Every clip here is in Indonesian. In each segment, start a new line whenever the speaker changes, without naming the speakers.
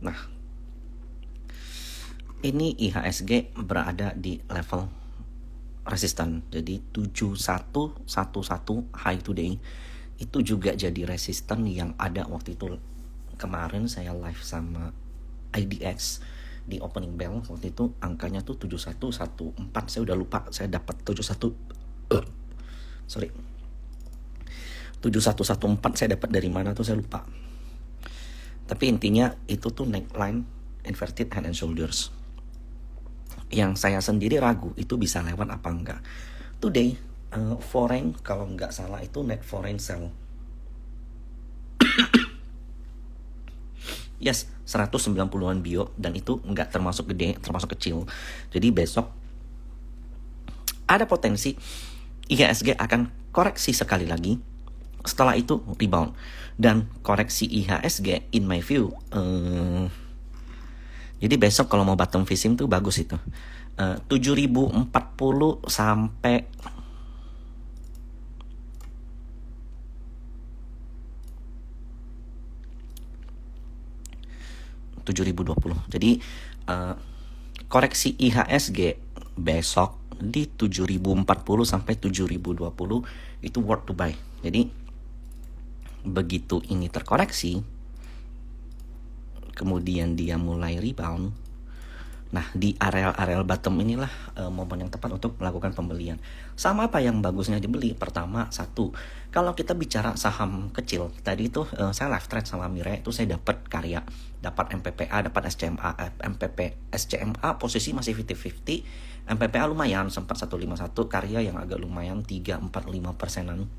Nah, ini IHSG berada di level resisten. Jadi 7111 high today itu juga jadi resisten yang ada waktu itu. Kemarin saya live sama IDX di opening bell, waktu itu angkanya tuh 7114. Saya udah lupa saya dapat 7114 saya dapat dari mana tuh, saya lupa. Tapi intinya itu tuh neckline inverted head and shoulders. Yang saya sendiri ragu itu bisa lewat apa enggak. Today foreign kalau nggak salah itu net foreign sell. Yes, 190-an bio, dan itu nggak termasuk gede, termasuk kecil. Jadi besok ada potensi IHSG akan koreksi sekali lagi. Setelah itu rebound. Dan koreksi IHSG in my view, jadi besok kalau mau bottom fishing tuh bagus itu. 7040 sampai 7020. Jadi koreksi IHSG besok di 7040 sampai 7020 itu worth to buy. Jadi begitu ini terkoreksi, kemudian dia mulai rebound. Nah, di areal bottom inilah momen yang tepat untuk melakukan pembelian. Sama apa yang bagusnya dibeli? Pertama, satu, kalau kita bicara saham kecil, tadi itu saya live trade sama Mire, itu saya dapat Karya, dapat MPPA, dapat SCMA. SCMA posisi masih 50-50, MPPA lumayan, sempat 151, Karya yang agak lumayan 3-4-5%-an.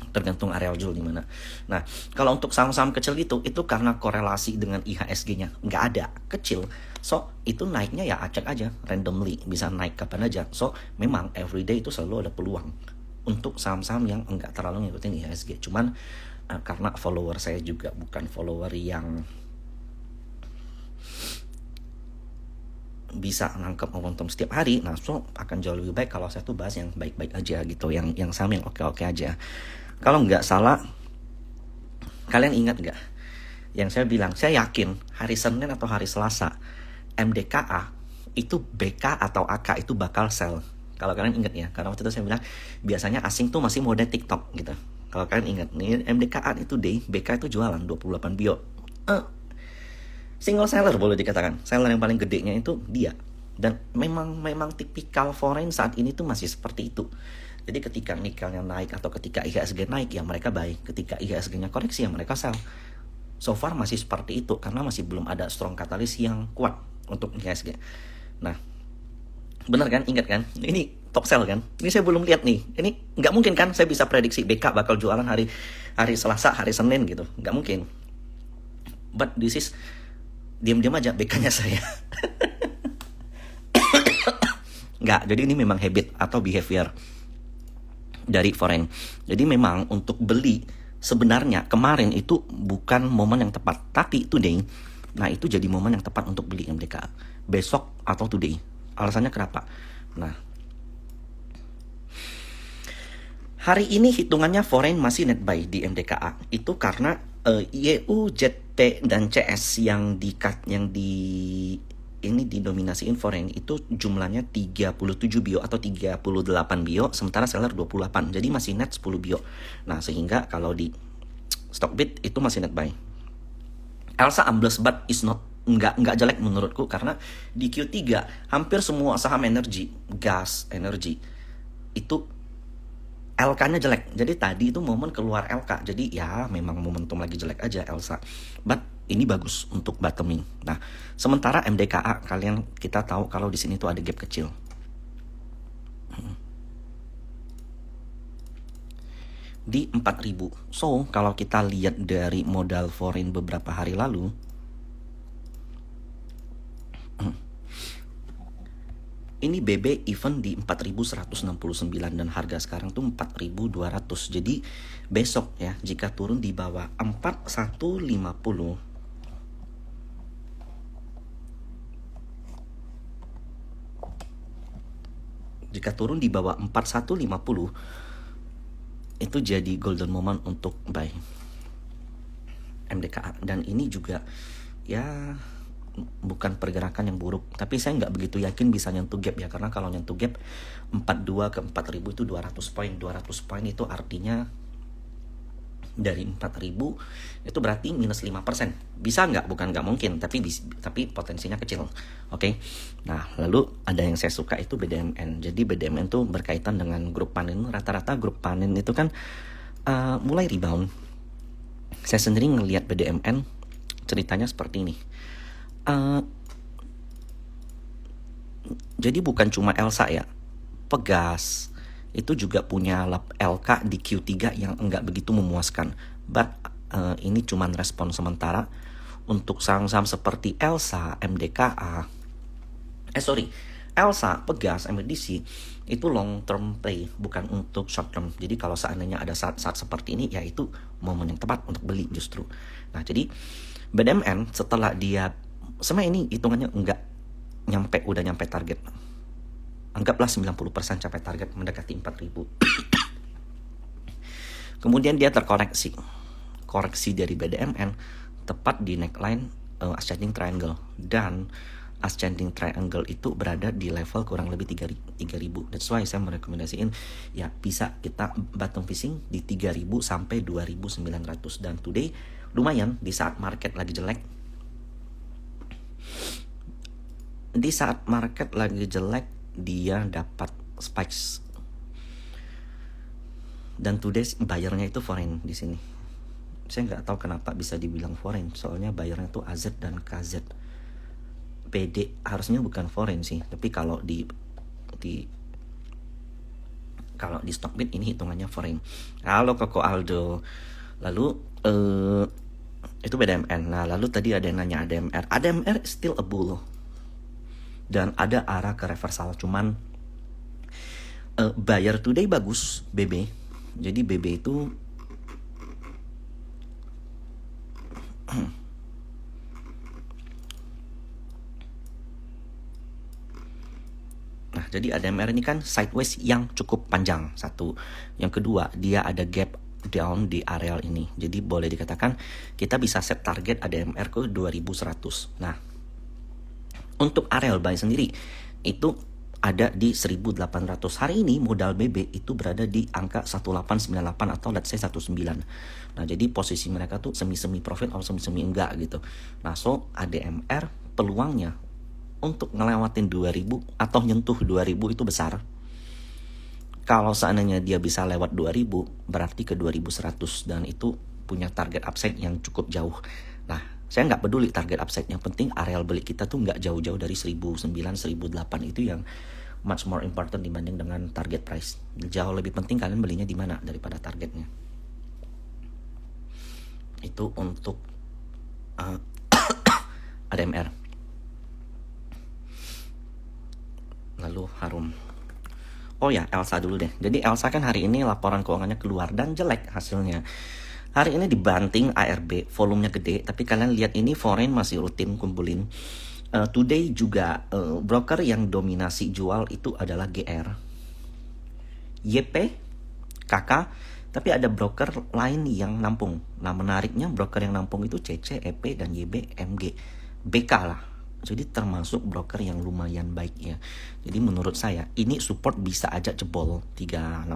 Tergantung areal jual di mana. Nah, kalau untuk saham-saham kecil itu karena korelasi dengan IHSG-nya nggak ada, kecil. So, itu naiknya ya acak aja, randomly, bisa naik kapan aja. So, memang everyday itu selalu ada peluang untuk saham-saham yang nggak terlalu ngikutin IHSG. Cuman karena follower saya juga bukan follower yang bisa nangkep momentum setiap hari, nah so akan jauh lebih baik kalau saya tuh bahas yang baik-baik aja gitu, yang saham yang oke-oke aja. Kalau nggak salah, kalian ingat nggak yang saya bilang, saya yakin hari Senin atau hari Selasa MDKA itu BK atau AK itu bakal sell. Kalau kalian ingat ya, karena waktu itu saya bilang biasanya asing tuh masih mode TikTok gitu. Kalau kalian ingat nih, MDKA itu day, BK itu jualan 28 bio. Single seller boleh dikatakan, seller yang paling gedenya itu dia. Dan memang tipikal foreign saat ini tuh masih seperti itu. Jadi ketika nikelnya naik atau ketika IHSG naik ya mereka buy, ketika IHSG-nya koreksi ya mereka sell. So far masih seperti itu karena masih belum ada strong katalis yang kuat untuk IHSG. Nah, benar kan? Ingat kan? Ini top sell kan? Ini saya belum lihat nih. Ini nggak mungkin kan saya bisa prediksi BK bakal jualan hari Selasa, hari Senin gitu. Nggak mungkin. But this is diam-diam aja BK-nya saya. Nggak, jadi ini memang habit atau behavior dari foreign. Jadi memang untuk beli sebenarnya kemarin itu bukan momen yang tepat, tapi today, nah itu jadi momen yang tepat untuk beli MDK. Besok atau today. Alasannya kenapa? Nah, hari ini hitungannya foreign masih net buy di MDKA. Itu karena YU, JT, dan CS yang ini didominasiin foreign itu jumlahnya 37 bio atau 38 bio, sementara seller 28. Jadi masih net 10 bio. Nah, sehingga kalau di Stockbit itu masih net buy. Elsa ambles but is not, nggak jelek menurutku, karena di Q3 hampir semua saham energi, gas, energi itu LK-nya jelek. Jadi tadi itu momen keluar LK. Jadi ya memang momentum lagi jelek aja Elsa. But ini bagus untuk bottoming. Nah, sementara MDKA kita tahu kalau di sini tuh ada gap kecil. Di 4.000. So, kalau kita lihat dari modal foreign beberapa hari lalu, ini BB even di 4.169 dan harga sekarang tuh 4.200. Jadi besok ya, jika turun di bawah 4150, jika turun di bawah 4150 itu jadi golden moment untuk buy MDKA. Dan ini juga ya bukan pergerakan yang buruk, tapi saya nggak begitu yakin bisa nyentuh gap ya, karena kalau nyentuh gap 42 ke 4000 itu 200 poin. 200 poin itu artinya dari 4000 itu berarti minus 5%. Bisa nggak? Bukan nggak mungkin, tapi potensinya kecil. Oke. Nah, lalu ada yang saya suka itu BDMN. Jadi BDMN tuh berkaitan dengan grup panen. Rata-rata grup panen itu kan mulai rebound. Saya sendiri ngelihat BDMN ceritanya seperti ini. Jadi bukan cuma Elsa ya, Pegas itu juga punya LK di Q3 yang enggak begitu memuaskan. But ini cuma respon sementara untuk saham-saham seperti Elsa, MDKA. Elsa, Pegas, MDC itu long term play, bukan untuk short term. Jadi kalau seandainya ada saat-saat seperti ini, ya itu momen yang tepat untuk beli justru. Nah, jadi BDMN setelah dia sebenarnya ini hitungannya udah nyampe target. Anggaplah 90% capai target, mendekati 4000. Kemudian dia terkoreksi. Koreksi dari BDMN tepat di neckline ascending triangle, dan ascending triangle itu berada di level kurang lebih 3000. That's why saya merekomendasiin ya bisa kita bottom fishing di 3000 sampai 2900. Dan today lumayan di saat market lagi jelek. Di saat market lagi jelek dia dapat spikes. Dan today bayarnya itu foreign di sini. Saya nggak tahu kenapa bisa dibilang foreign, soalnya bayarnya tuh AZ dan KZ. PD harusnya bukan foreign sih, tapi kalau di Stockbit ini hitungannya foreign. Halo Koko Aldo. Lalu itu BDMN. Nah, lalu tadi ada yang nanya ADMR. ADMR still a bull. Dan ada arah ke reversal, cuman buyer today bagus BB. Jadi BB itu nah, jadi ADMR ini kan sideways yang cukup panjang, satu. Yang kedua, dia ada gap down di areal ini. Jadi boleh dikatakan kita bisa set target ADMR ke 2100. Nah, untuk areal buy sendiri itu ada di 1800. Hari ini modal BB itu berada di angka 1898 atau let's say 19. Nah, jadi posisi mereka tuh semi-semi profit atau semi-semi enggak gitu. Nah, so ADMR peluangnya untuk ngelewatin 2000 atau nyentuh 2000 itu besar. Kalau seandainya dia bisa lewat 2000 berarti ke 2100, dan itu punya target upside yang cukup jauh. Nah, saya nggak peduli target upside, yang penting areal beli kita tuh nggak jauh-jauh dari 1009, 1008. Itu yang much more important dibanding dengan target price. Jauh lebih penting kalian belinya di mana daripada targetnya. Itu untuk ADMR. Lalu Harum. Oh ya, Elsa dulu deh. Jadi Elsa kan hari ini laporan keuangannya keluar dan jelek hasilnya. Hari ini dibanting ARB, volumenya gede, tapi kalian lihat ini foreign masih rutin kumpulin. Today juga broker yang dominasi jual itu adalah GR, YP, KK, tapi ada broker lain yang nampung. Nah, menariknya broker yang nampung itu CC, EP, dan YB, MG, BK lah. Jadi termasuk broker yang lumayan baik ya. Jadi menurut saya ini support bisa aja jebol 360,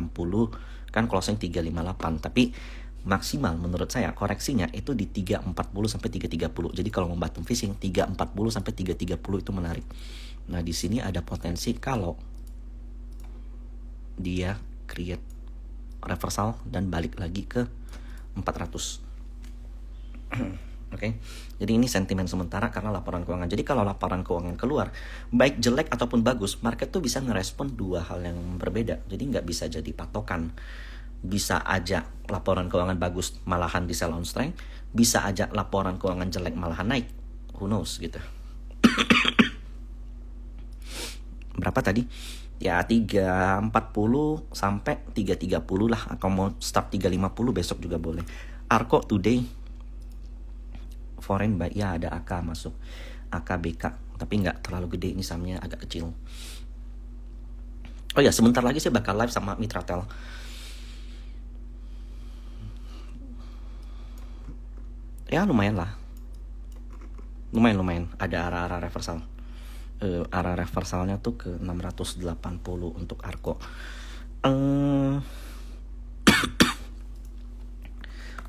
kan closing 358, tapi maksimal menurut saya koreksinya itu di 340 sampai 330. Jadi kalau mau bottom fishing 340 sampai 330 itu menarik. Nah, di sini ada potensi kalau dia create reversal dan balik lagi ke 400. Oke. Jadi ini sentimen sementara karena laporan keuangan. Jadi kalau laporan keuangan keluar, baik jelek ataupun bagus, market tuh bisa ngerespon dua hal yang berbeda. Jadi nggak bisa jadi patokan. Bisa aja laporan keuangan bagus malahan di sell on strength, bisa aja laporan keuangan jelek malahan naik. Who knows gitu. Berapa tadi? Ya 340 sampai 330 lah, atau mau start 350 besok juga boleh. Arko today foreign buy, ya ada AK masuk, AKBK, tapi nggak terlalu gede, ini sahamnya agak kecil. Oh ya, sebentar lagi saya bakal live sama Mitratel. Ya lumayan lah. lumayan ada arah-arah reversal. Arah reversalnya tuh ke 680 untuk Arko.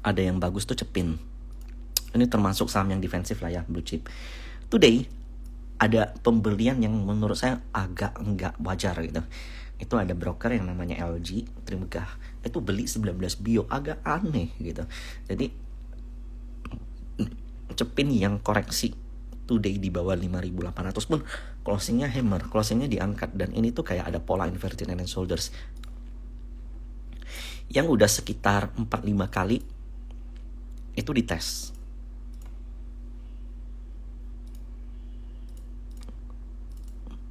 Ada yang bagus tuh Cepin. Ini termasuk saham yang defensif lah ya, blue chip. Today ada pembelian yang menurut saya agak enggak wajar gitu. Itu ada broker yang namanya LG Trimegah, itu beli 19 bio, agak aneh gitu. Jadi Cepin yang koreksi today di bawah 5.800 pun closingnya hammer, closingnya diangkat, dan ini tuh kayak ada pola inverted head and shoulders yang udah sekitar 4-5 kali itu dites.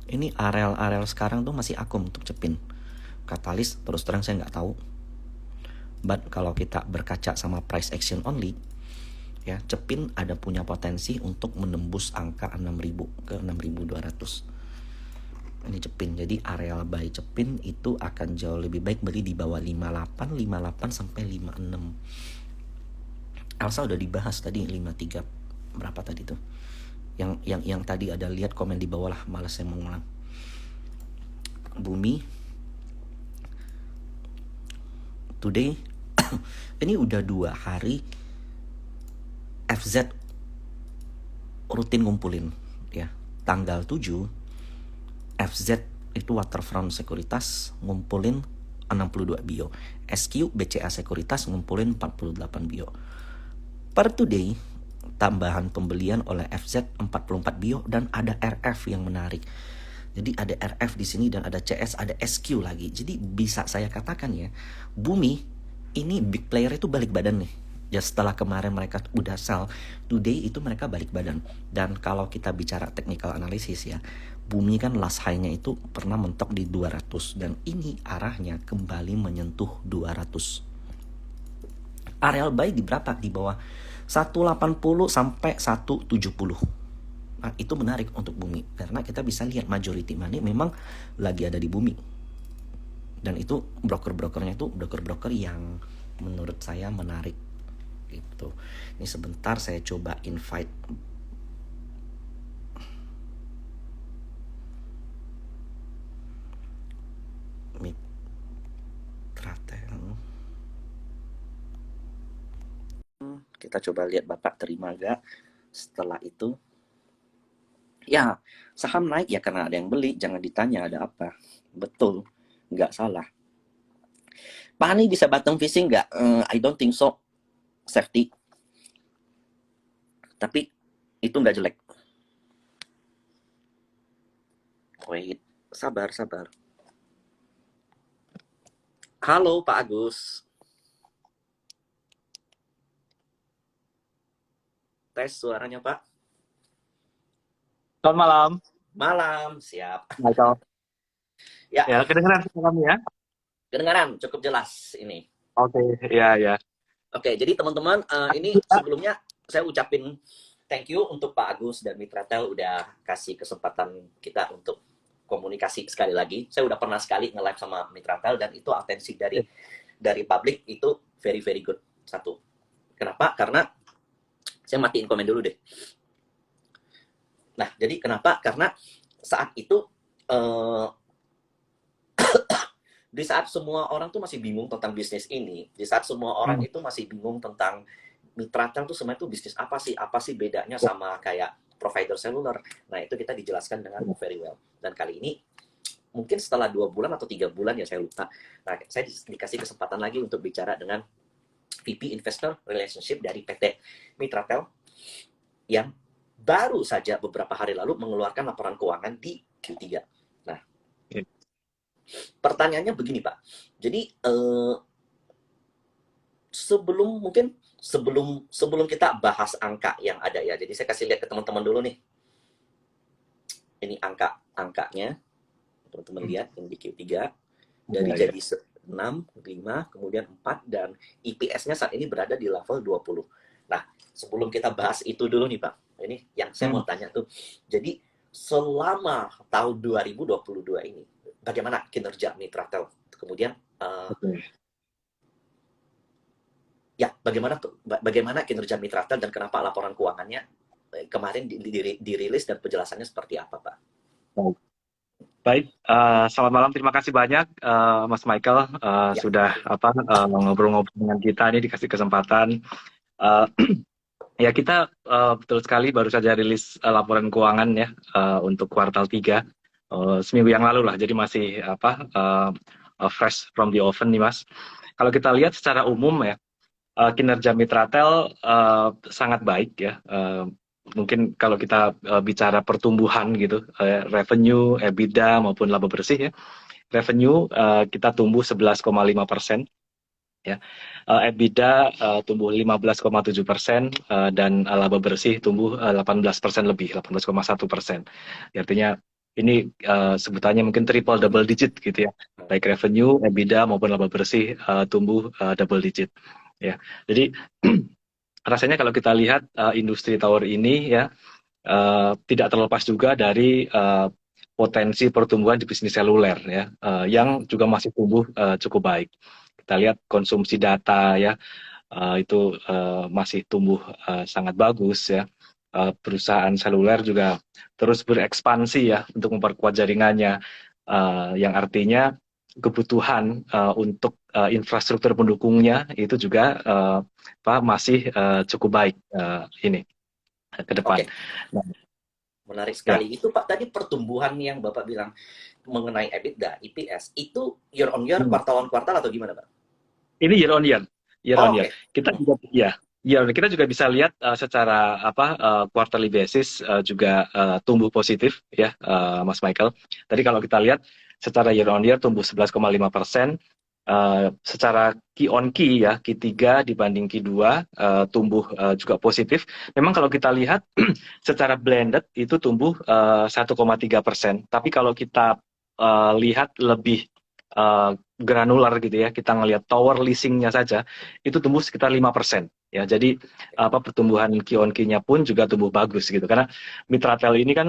Ini areal sekarang tuh masih akum untuk Cepin. Katalis terus terang saya nggak tahu. But kalau kita berkaca sama price action only, ya Cepin ada punya potensi untuk menembus angka 6.000 ke 6.200. Ini Cepin, jadi areal buy Cepin itu akan jauh lebih baik beli di bawah 58 sampai 56. Elsa udah dibahas tadi 53 berapa tadi tuh. Yang tadi ada lihat komen di bawah lah, malas saya mengulang. Bumi today ini udah 2 hari FZ rutin ngumpulin ya. Tanggal 7 FZ itu Waterfront Sekuritas ngumpulin 62 bio. SQ BCA Sekuritas ngumpulin 48 bio. Per today tambahan pembelian oleh FZ 44 bio, dan ada RF yang menarik. Jadi ada RF di sini dan ada CS, ada SQ lagi. Jadi bisa saya katakan ya, Bumi ini big player itu balik badan nih. Ya setelah kemarin mereka udah sell, today itu mereka balik badan. Dan kalau kita bicara technical analysis ya, Bumi kan last high-nya itu pernah mentok di 200, dan ini arahnya kembali menyentuh 200. Areal buy di berapa? Di bawah 180 sampai 170. Nah, itu menarik untuk Bumi karena kita bisa lihat majority money memang lagi ada di Bumi. Dan itu broker-brokernya itu broker-broker yang menurut saya menarik gitu. Ini sebentar saya coba invite Mitratel. Kita coba lihat Bapak terima gak setelah itu. Ya, saham naik ya karena ada yang beli, jangan ditanya ada apa. Betul, nggak salah. Pak Ani bisa bottom fishing nggak? I don't think so. Safety. Tapi itu nggak jelek. Wait, sabar. Halo Pak Agus. Tes suaranya Pak.
Selamat malam.
Malam, siap.
Michael.
Ya,
Kedengeran malam ya?
kedengaran cukup jelas ini.
Oke, ya.
Oke, jadi teman-teman, ini sebelumnya saya ucapin thank you untuk Pak Agus dan Mitratel udah kasih kesempatan kita untuk komunikasi sekali lagi. Saya udah pernah sekali nge-live sama Mitratel dan itu atensi dari publik itu very good. Satu. Kenapa? Karena saya matiin komen dulu deh. Nah, jadi kenapa? Karena saat itu di saat semua orang tuh masih bingung tentang bisnis ini, di saat semua orang itu masih bingung tentang Mitratel tuh sebenarnya tuh bisnis apa sih bedanya sama kayak provider seluler. Nah, itu kita dijelaskan dengan very well. Dan kali ini mungkin setelah 2 bulan atau 3 bulan ya saya lupa. Nah, saya dikasih kesempatan lagi untuk bicara dengan VP Investor Relationship dari PT Mitratel yang baru saja beberapa hari lalu mengeluarkan laporan keuangan di Q3. Nah, pertanyaannya begini Pak. Jadi sebelum kita bahas angka yang ada ya. Jadi saya kasih lihat ke teman-teman dulu nih. Ini angkanya. Teman-teman lihat yang di Q3 dari jadi 6, 5, kemudian 4 dan EPS-nya saat ini berada di level 20. Nah, sebelum kita bahas itu dulu nih Pak. Ini yang saya mau tanya tuh. Jadi selama tahun 2022 ini bagaimana kinerja Mitratel? Kemudian ya bagaimana kinerja Mitratel dan kenapa laporan keuangannya kemarin dirilis dan penjelasannya seperti apa, Pak?
Baik, baik. Selamat malam. Terima kasih banyak, Mas Michael,
Ya,
sudah ngobrol-ngobrol dengan kita nih, dikasih kesempatan. Eh, Ya, kita betul sekali baru saja rilis laporan keuangan ya untuk kuartal 3 seminggu yang lalu lah. Jadi masih fresh from the oven nih, Mas. Kalau kita lihat secara umum ya, kinerja Mitratel sangat baik ya. Mungkin kalau kita bicara pertumbuhan gitu, revenue, EBITDA maupun laba bersih ya. Revenue kita tumbuh 11,5%. Ya, EBITDA tumbuh 15,7% dan laba bersih tumbuh 18% lebih, 18,1%. Artinya ini sebutannya mungkin triple double digit gitu ya, baik revenue, EBITDA maupun laba bersih tumbuh double digit. Ya, jadi rasanya kalau kita lihat industri tower ini ya tidak terlepas juga dari potensi pertumbuhan di bisnis seluler ya, yang juga masih tumbuh cukup baik. Kita lihat konsumsi data ya, itu masih tumbuh sangat bagus ya. Perusahaan seluler juga terus berekspansi ya untuk memperkuat jaringannya, yang artinya kebutuhan untuk infrastruktur pendukungnya itu juga masih cukup baik ini ke depan.
oke.
Nah,
Menarik
ya,
sekali. Itu Pak tadi pertumbuhan yang Bapak bilang mengenai EBITDA, EPS, itu year on year,
hmm.
kuartal on kuartal atau gimana, Pak?
Ini year on year, year on
Oh,
year.
oke.
Kita juga ya, kita juga bisa lihat secara quarterly basis juga tumbuh positif ya, Mas Michael. Tadi kalau kita lihat secara year on year tumbuh 11,5%. Secara key on key ya, Q3 dibanding Q2 tumbuh juga positif. Memang kalau kita lihat secara blended itu tumbuh 1,3%. Tapi kalau kita lihat lebih granular gitu ya, kita ngelihat tower leasingnya saja itu tumbuh sekitar 5%. Ya, jadi pertumbuhan Q-on-Q-nya pun juga tumbuh bagus gitu. Karena Mitratel ini kan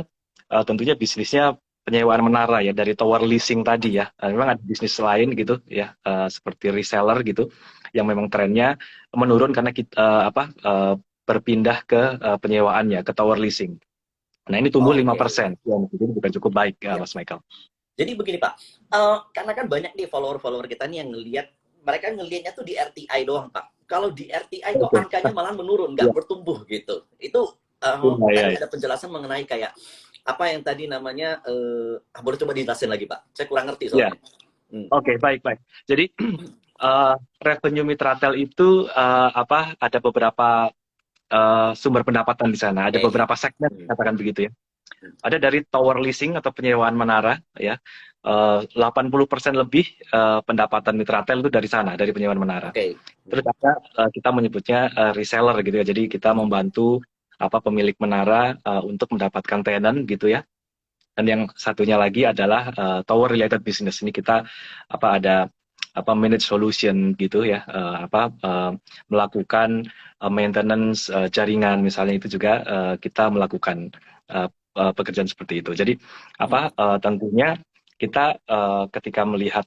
tentunya bisnisnya penyewaan menara ya, dari tower leasing tadi ya. Memang ada bisnis lain gitu ya, seperti reseller gitu, yang memang trennya menurun karena kita berpindah ke penyewaannya, ke tower leasing. Nah, ini tumbuh lima
Oke.
persen. Ya, jadi bukan cukup baik,
Ya.
Mas Michael.
Jadi begini Pak, karena kan banyak nih follower-follower kita nih yang ngelihat, mereka ngelihatnya tuh di RTI doang Pak. Kalau di RTI kok
Oke.
angkanya malah menurun, nggak
Ya,
bertumbuh gitu. Itu
ya, ya,
tadi
ya.
ada penjelasan mengenai kayak apa yang tadi namanya, boleh coba dijelasin lagi Pak? Saya kurang ngerti
Ya,
soalnya. Hmm.
oke, baik, baik. Jadi revenue Mitratel itu ada beberapa sumber pendapatan di sana, ada
Oke.
beberapa segmen
Hmm.
katakan begitu ya.
Hmm.
Ada dari tower leasing atau penyewaan menara ya. 80% lebih pendapatan Mitratel itu dari sana, dari penyewaan menara.
Oke.
Terus
Hmm.
ada kita menyebutnya reseller gitu ya. Jadi kita membantu pemilik menara untuk mendapatkan tenant gitu ya. Dan yang satunya lagi adalah tower related business. Ini kita ada manage solution gitu ya, melakukan maintenance jaringan misalnya, itu juga kita melakukan pekerjaan seperti itu. Jadi tentunya kita ketika melihat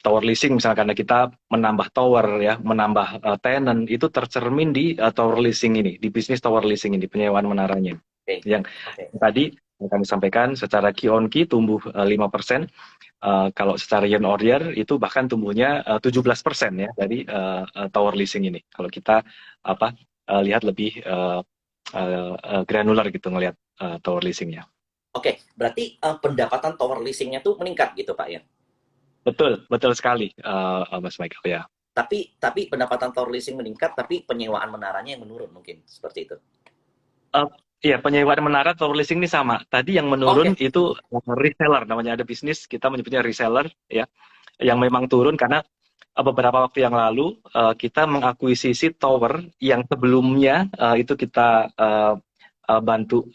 tower leasing misalnya, karena kita menambah tower ya, menambah tenant, itu tercermin di tower leasing ini, di bisnis tower leasing ini, penyewaan menaranya.
Oke.
Yang
Oke.
tadi yang kami sampaikan secara Q on Q tumbuh 5%. Kalau secara year on year itu bahkan tumbuhnya 17% ya, dari tower leasing ini. Kalau kita lihat lebih granular gitu ngelihat tower leasingnya.
Oke, berarti pendapatan tower leasingnya tuh meningkat gitu Pak ya?
Betul, betul sekali, Mas Michael ya.
Tapi pendapatan tower leasing meningkat, tapi penyewaan menaranya yang menurun mungkin seperti itu.
Uh, Iya, penyewaan menara tower leasing ini sama. Tadi yang menurun
Oke.
itu reseller, namanya ada bisnis, kita menyebutnya reseller ya, yang memang turun karena beberapa waktu yang lalu kita mengakuisisi tower yang sebelumnya itu kita bantu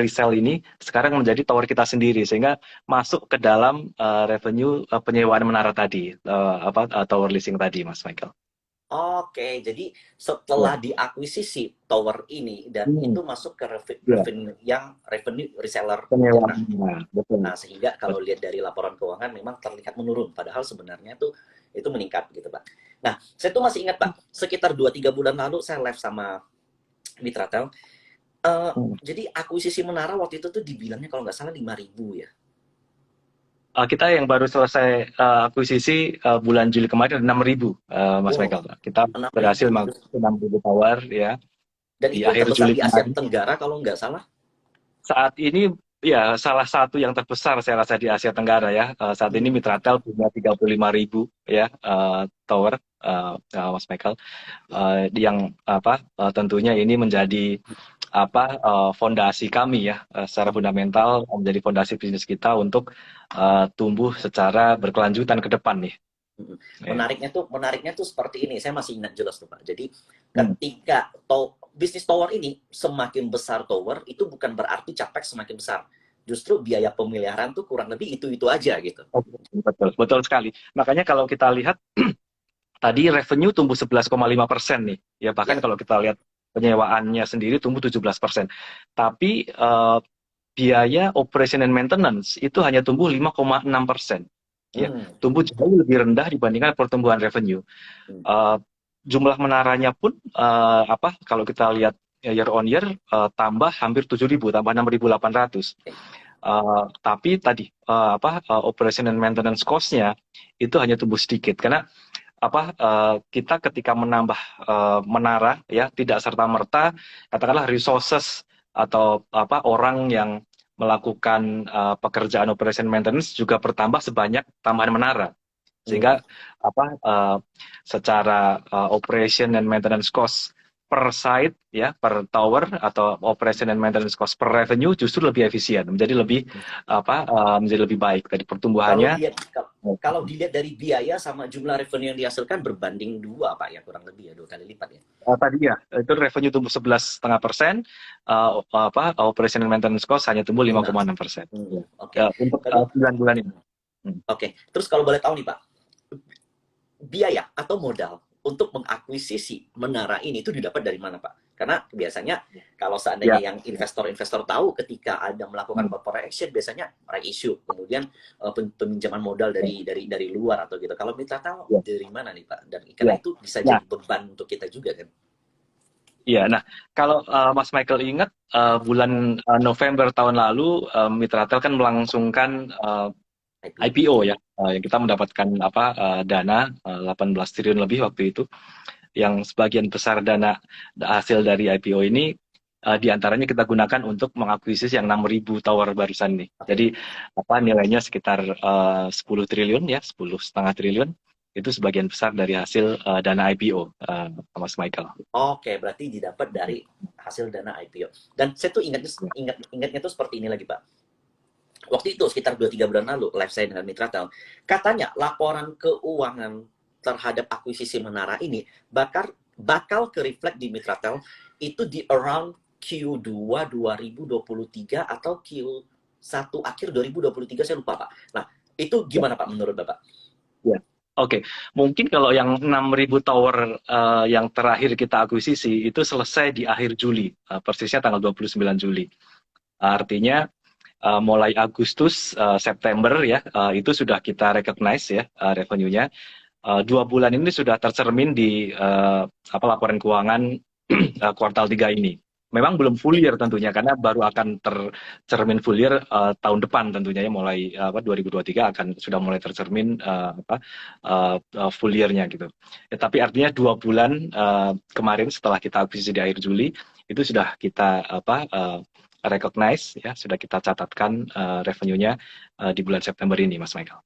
resell ini, sekarang menjadi tower kita sendiri, sehingga masuk ke dalam revenue penyewaan menara tadi, tower leasing tadi, Mas Michael.
Oke, jadi
Ya.
setelah diakuisisi tower ini dan
Hmm,
itu masuk ke
ya,
revenue reseller.
penyewaan
Nah,
menara, betul.
nah, sehingga kalau
Betul.
lihat dari laporan keuangan memang terlihat menurun, padahal sebenarnya tuh itu meningkat gitu Pak. Nah, saya tuh masih ingat Pak, sekitar 2-3 bulan lalu saya live sama Mitratel. Jadi akuisisi menara waktu itu tuh dibilangnya kalau nggak salah 5.000 ya.
Kita yang baru selesai akuisisi bulan Juli kemarin 6.000, Mas
Wow,
Michael. Kita
6.000
berhasil
itu.
mengakuisisi 6.000 tower ya
Dan
di
itu yang
akhir
terbesar
Juli
di Asia
kemarin.
Tenggara kalau nggak salah.
Saat ini ya salah satu yang terbesar saya rasa di Asia Tenggara ya. Saat ini
Hmm.
Mitratel punya 35.000 ya tower, Mas Michael. Yang tentunya ini menjadi fondasi kami ya, secara
Hmm.
fundamental menjadi fondasi bisnis kita untuk tumbuh secara berkelanjutan ke depan nih.
Mhm.
Ya.
Menariknya tuh seperti ini, saya masih ingat jelas tuh Pak. Jadi
Hmm.
ketika bisnis tower ini semakin besar tower, itu bukan berarti capex semakin besar. Justru biaya pemeliharaan tuh kurang lebih itu-itu aja gitu.
Oke, betul, betul sekali. Makanya kalau kita lihat tadi revenue tumbuh 11,5% nih. Ya bahkan
Ya.
kalau kita lihat penyewaannya sendiri tumbuh 17%. Tapi biaya operation and maintenance itu hanya tumbuh 5,6%. Ya,
Hmm.
tumbuh jauh lebih rendah dibandingkan pertumbuhan revenue.
Hmm.
Uh, Jumlah menaranya pun kalau kita lihat year on year tambah hampir 7.000, tambah 6.800.
Oke.
Tapi tadi operation and maintenance cost-nya itu hanya tumbuh sedikit karena kita ketika menambah menara ya tidak serta merta katakanlah resources atau orang yang melakukan pekerjaan operation maintenance juga bertambah sebanyak tambahan menara,
Hmm.
sehingga secara operation and maintenance cost per site ya per tower atau operation and maintenance cost per revenue justru lebih efisien, menjadi lebih baik dari
Kalau
pertumbuhannya.
lihat kalau dilihat dari biaya sama jumlah revenue yang dihasilkan berbanding dua Pak ya, kurang lebih ya 2 kali lipat ya.
Tadi ya, itu revenue tumbuh 11,5%, operation and maintenance cost hanya tumbuh 5,6%.
Hmm.
Ya.
Oke.
Untuk
Lalu
9 bulan ini. Hmm.
oke. Terus kalau boleh tahu nih Pak, biaya atau modal untuk mengakuisisi menara ini itu didapat dari mana, Pak? Karena biasanya kalau seandainya
Ya.
yang investor-investor tahu ketika ada melakukan
Hmm.
corporate action biasanya right issue, kemudian peminjaman modal dari luar atau gitu. Kalau kita tahu
Ya.
dari mana nih, Pak? Dan karena
Ya.
itu bisa
Nah,
jadi beban untuk kita juga kan.
iya. Nah, kalau Mas Michael ingat bulan November tahun lalu Mitratel kan melangsungkan
IPO.
IPO ya, yang kita mendapatkan dana 18 triliun lebih waktu itu, yang sebagian besar dana hasil dari IPO ini diantaranya kita gunakan untuk mengakuisisi yang 6.000 tower barusan nih.
Oke.
Jadi nilainya sekitar 10 triliun ya, 10,5 triliun. Itu sebagian besar dari hasil dana IPO, Mas Michael.
Oke, berarti didapat dari hasil dana IPO. Dan saya tuh ingatnya tuh seperti ini lagi, Pak. Waktu itu sekitar 2-3 bulan lalu live saya dengan Mitratel, katanya laporan keuangan terhadap akuisisi menara ini bakal ke reflect di Mitratel itu di around Q2 2023 atau Q1 akhir 2023, saya lupa Pak. Nah, itu gimana Pak menurut Bapak?
Ya. Oke, mungkin kalau yang 6.000 tower yang terakhir kita akuisisi itu selesai di akhir Juli, persisnya tanggal 29 Juli. Artinya mulai Agustus, September ya, itu sudah kita recognize ya revenue-nya. 2 bulan ini sudah tercermin di laporan keuangan kuartal 3 ini. Memang belum full year tentunya, karena baru akan tercermin full year tahun depan tentunya ya, mulai 2023 akan sudah mulai tercermin full year-nya gitu. Ya, tapi artinya 2 bulan kemarin setelah kita akuisisi di akhir Juli, itu sudah kita recognize ya, sudah kita catatkan revenue-nya di bulan September ini, Mas Michael.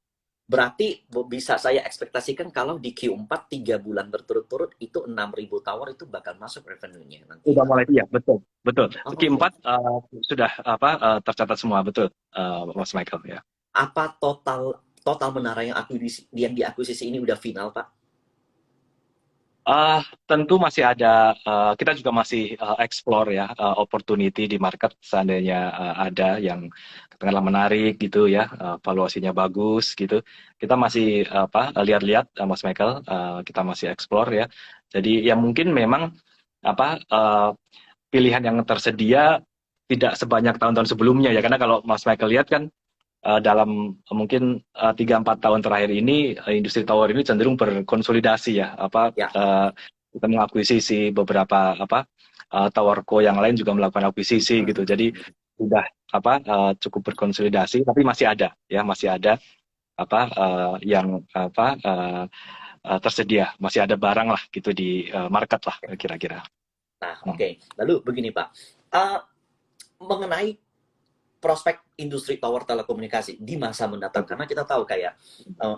Berarti bisa saya ekspektasikan kalau di Q4 3 bulan berturut-turut itu 6.000 tower itu bakal masuk revenue-nya nanti.
Sudah mulai, iya betul, betul.
Oh, oke.
Q4 sudah tercatat semua, betul, Mas Michael ya.
Apa total menara yang diakuisisi ini udah final, Pak?
Tentu masih ada, kita juga masih explore ya opportunity di market, seandainya ada yang katakanlah menarik gitu ya, valuasinya bagus gitu. Kita masih lihat-lihat, Mas Michael, kita masih explore ya. Jadi ya mungkin memang pilihan yang tersedia tidak sebanyak tahun-tahun sebelumnya ya, karena kalau Mas Michael lihat kan dalam mungkin 3-4 tahun terakhir ini industri tower ini cenderung berkonsolidasi ya,
Ya.
kita mengakuisisi beberapa towerco yang lain juga melakukan akuisisi gitu. Jadi sudah cukup berkonsolidasi, tapi masih ada ya, masih ada yang tersedia, masih ada barang lah gitu di market lah kira-kira.
Nah, oke. Lalu begini Pak, uh, mengenai prospek industri tower telekomunikasi di masa mendatang, karena kita tahu kayak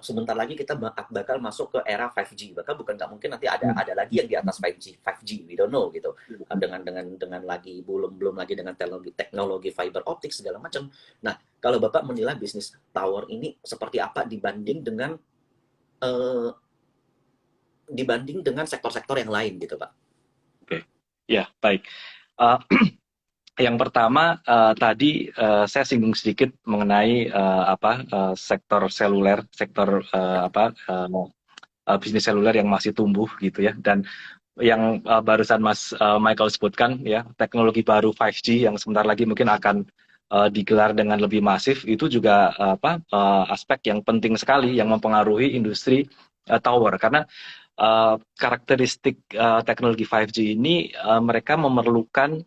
sebentar lagi kita bakal masuk ke era 5G, bahkan bukan nggak mungkin nanti ada lagi yang di atas 5G, we don't know gitu, dengan lagi belum lagi dengan teknologi fiber optik segala macam. Nah, kalau Bapak menilai bisnis tower ini seperti apa dibanding dengan sektor-sektor yang lain gitu Pak?
Oke, ya baik. Yang pertama tadi saya singgung sedikit mengenai sektor seluler, sektor bisnis seluler yang masih tumbuh gitu ya, dan yang barusan Mas Michael sebutkan ya, teknologi baru 5G yang sebentar lagi mungkin akan digelar dengan lebih masif, itu juga aspek yang penting sekali yang mempengaruhi industri tower, karena karakteristik teknologi 5G ini mereka memerlukan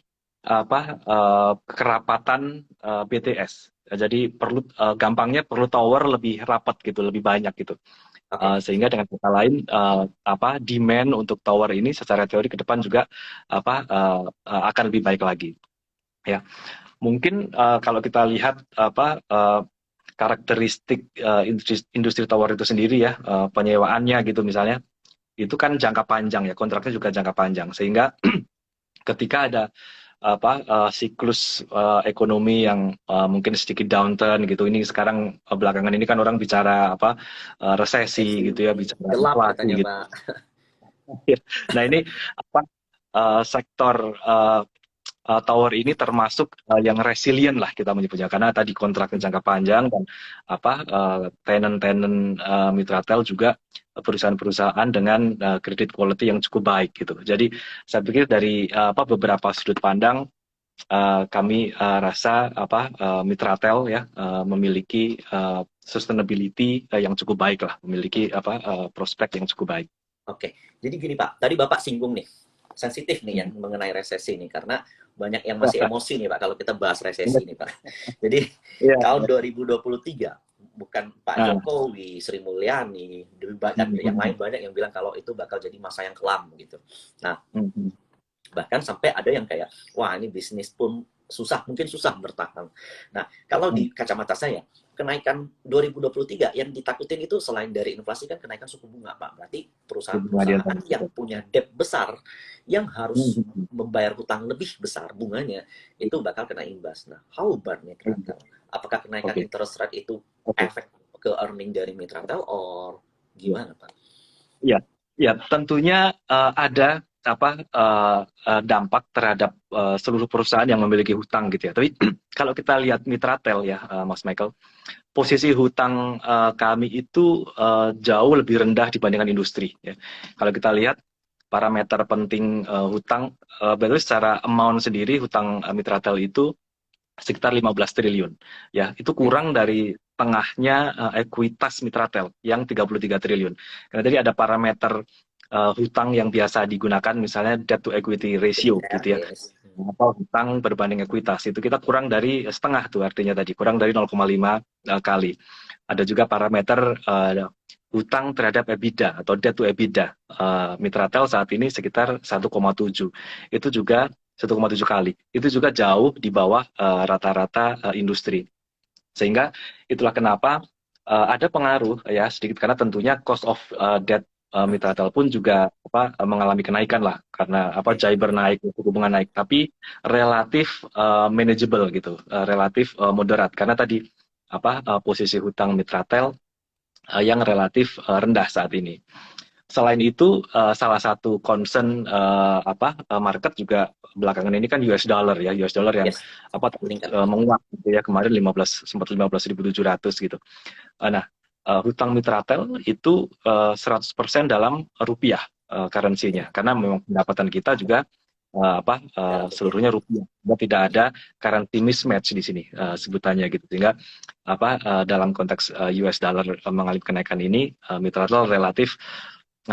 kerapatan BTS. Jadi gampangnya perlu tower lebih rapat gitu, lebih banyak gitu. Sehingga dengan kata lain demand untuk tower ini secara teori ke depan juga akan lebih baik lagi. Ya, mungkin kalau kita lihat karakteristik industri tower itu sendiri ya, penyewaannya gitu misalnya, itu kan jangka panjang ya, kontraknya juga jangka panjang, sehingga ketika ada siklus ekonomi yang mungkin sedikit downturn gitu. Ini sekarang belakangan ini kan orang bicara resesi gitu ya, bicara inflasi gitu.
Pak.
Nah ini sektor tower ini termasuk yang resilient lah kita menyebutnya, karena tadi kontraknya jangka panjang dan tenant-tenant Mitratel juga perusahaan-perusahaan dengan credit quality yang cukup baik gitu. Jadi saya pikir dari beberapa sudut pandang kami rasa Mitratel ya memiliki sustainability yang cukup baik lah, memiliki prospek yang cukup baik.
Oke, jadi gini Pak, tadi Bapak singgung nih, sensitif nih yang mengenai resesi nih, karena banyak yang masih emosi nih Pak kalau kita bahas resesi nih Pak. Jadi tahun 2023 bukan Pak Jokowi, Sri Mulyani, lebih banyak yang lain banyak yang bilang kalau itu bakal jadi masa yang kelam gitu. Nah, bahkan sampai ada yang kayak, wah ini bisnis pun mungkin susah bertahan. Nah, kalau di kacamata saya, kenaikan 2023 yang ditakutin itu selain dari inflasi kan kenaikan suku bunga Pak. Berarti perusahaan-perusahaan yang punya debt besar, yang harus membayar hutang lebih besar bunganya, itu bakal kena imbas. Nah, how about Mitratel? Apakah kenaikan interest rate itu efek ke earning dari Mitratel or gimana Pak?
Ya tentunya ada dampak terhadap seluruh perusahaan yang memiliki hutang gitu ya. Tapi kalau kita lihat Mitratel ya, Mas Michael, posisi hutang kami itu jauh lebih rendah dibandingkan industri. Ya. Kalau kita lihat parameter penting hutang, berarti secara amount sendiri hutang Mitratel itu sekitar 15 triliun. Ya, itu kurang dari tengahnya ekuitas Mitratel yang 33 triliun. Karena tadi ada parameter hutang yang biasa digunakan, misalnya debt to equity ratio gitu ya, atau hutang berbanding ekuitas, itu kita kurang dari setengah tuh, artinya tadi kurang dari 0,5 kali. Ada juga parameter hutang terhadap EBITDA atau debt to EBITDA, Mitratel saat ini sekitar 1,7, itu juga 1,7 kali, itu juga jauh di bawah rata-rata industri, sehingga itulah kenapa ada pengaruh ya sedikit, karena tentunya cost of debt Mitratel pun juga mengalami kenaikan lah, karena JIBOR naik, suku bunga naik, tapi relatif manageable gitu, relatif moderat, karena tadi posisi hutang Mitratel yang relatif rendah saat ini. Selain itu salah satu concern market juga belakangan ini kan US dollar ya, US dollar yang menguat gitu ya, kemarin sempat 15.700 gitu. Nah, hutang Mitratel itu 100% dalam rupiah currency-nya, karena memang pendapatan kita juga seluruhnya rupiah, tidak ada currency mismatch di sini sebutannya gitu, sehingga dalam konteks US dollar mengalami kenaikan ini Mitratel relatif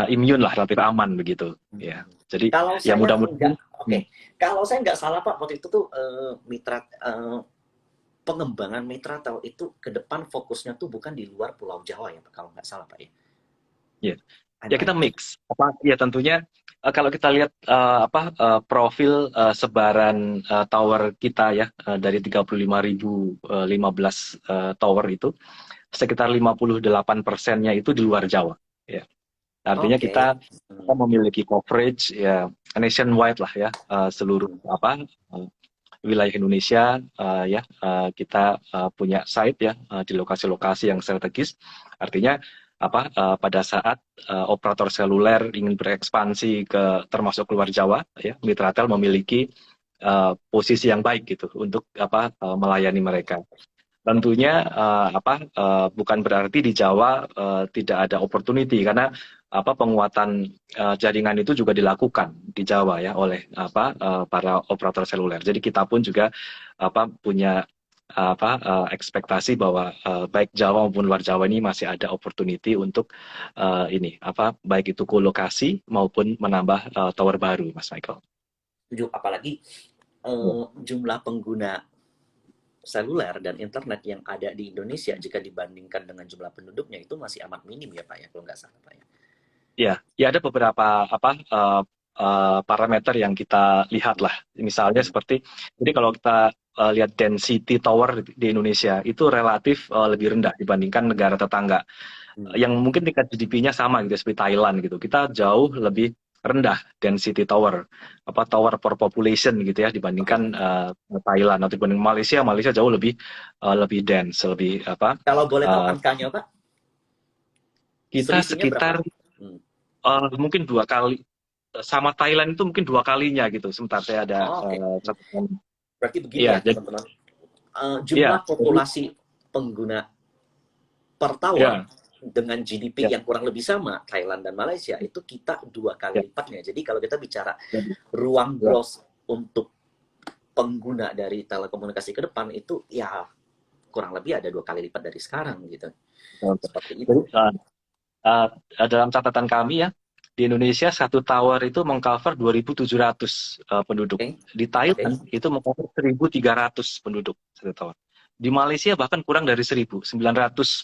immune lah, relatif aman begitu ya. Jadi
Kalau
ya
saya
mudah-mudahan.
Kalau saya nggak salah Pak, waktu itu tuh mitra pengembangan mitra tel itu ke depan fokusnya tuh bukan di luar Pulau Jawa ya Pak, kalau nggak salah Pak ya.
Ya,
I'm
ya
right.
kita mix. Ya tentunya kalau kita lihat profil sebaran tower kita ya dari 35.015 tower itu sekitar 58%-nya itu di luar Jawa. Ya. Artinya kita memiliki coverage ya nationwide lah ya, seluruh wilayah Indonesia kita punya site ya di lokasi-lokasi yang strategis. Artinya pada saat operator seluler ingin berekspansi ke termasuk keluar Jawa ya, Mitratel memiliki posisi yang baik gitu untuk melayani mereka. Tentunya bukan berarti di Jawa tidak ada opportunity, karena penguatan jaringan itu juga dilakukan di Jawa ya oleh para operator seluler. Jadi kita pun juga punya ekspektasi bahwa baik Jawa maupun luar Jawa ini masih ada opportunity untuk baik itu kolokasi maupun menambah tower baru, Mas Michael.
Apalagi jumlah pengguna seluler dan internet yang ada di Indonesia jika dibandingkan dengan jumlah penduduknya itu masih amat minim ya Pak ya, kalau nggak salah Pak ya.
Ya ada beberapa parameter yang kita lihat lah. Misalnya seperti, jadi kalau kita lihat density tower di Indonesia itu relatif lebih rendah dibandingkan negara tetangga yang mungkin tingkat GDP-nya sama gitu seperti Thailand gitu. Kita jauh lebih rendah density tower per population gitu ya dibandingkan Thailand atau dibanding Malaysia jauh lebih dense, lebih
Kalau boleh tahu angkanya Pak?
Kita sekitar mungkin 2 kali sama Thailand itu mungkin 2 kalinya gitu. Sementara saya ada
berarti begini ya teman-teman. Jumlah populasi pengguna per tower dengan GDP yang kurang lebih sama Thailand dan Malaysia itu kita 2 kali lipatnya. Jadi kalau kita bicara ruang growth untuk pengguna dari telekomunikasi ke depan itu ya kurang lebih ada 2 kali lipat dari sekarang gitu. Seperti itu.
Dalam catatan kami ya, di Indonesia satu tower itu mengcover 2.700 penduduk. Di Thailand itu mengcover 1.300 penduduk satu tower. Di Malaysia bahkan kurang dari 1.900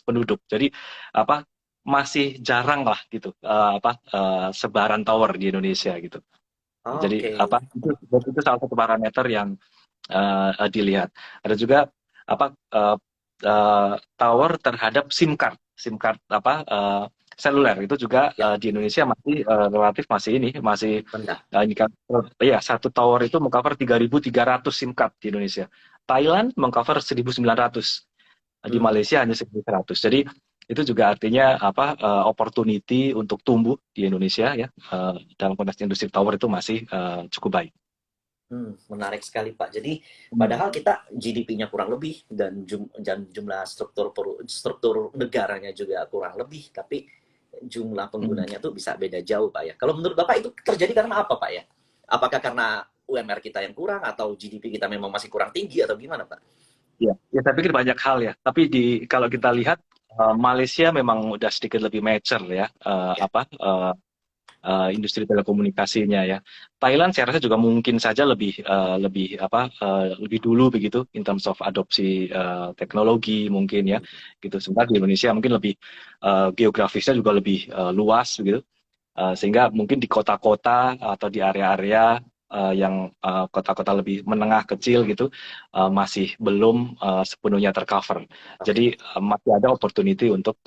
penduduk. Jadi masih jarang lah gitu sebaran tower di Indonesia gitu. Jadi itu salah satu parameter yang dilihat. Ada juga tower terhadap SIM card seluler itu juga di Indonesia masih relatif masih satu tower itu mengcover 3.300 SIM card di Indonesia. Thailand mengcover 1.900, di Malaysia hanya 1.100. Jadi itu juga artinya opportunity untuk tumbuh di Indonesia ya dalam konteks industri tower itu masih cukup baik.
Menarik sekali Pak. Jadi padahal kita GDP-nya kurang lebih dan jumlah struktur negaranya juga kurang lebih, tapi jumlah penggunanya tuh bisa beda jauh Pak ya. Kalau menurut Bapak itu terjadi karena apa Pak ya? Apakah karena UMR kita yang kurang atau GDP kita memang masih kurang tinggi atau gimana Pak?
Ya saya pikir banyak hal ya. Tapi kalau kita lihat Malaysia memang udah sedikit lebih mature ya industri telekomunikasinya ya. Thailand saya rasa juga mungkin saja lebih dulu begitu in terms of adopsi teknologi mungkin ya gitu. Sementara di Indonesia mungkin lebih geografisnya juga lebih luas begitu. Sehingga mungkin di kota-kota atau di area-area yang kota-kota lebih menengah kecil gitu masih belum sepenuhnya tercover. Jadi masih ada opportunity untuk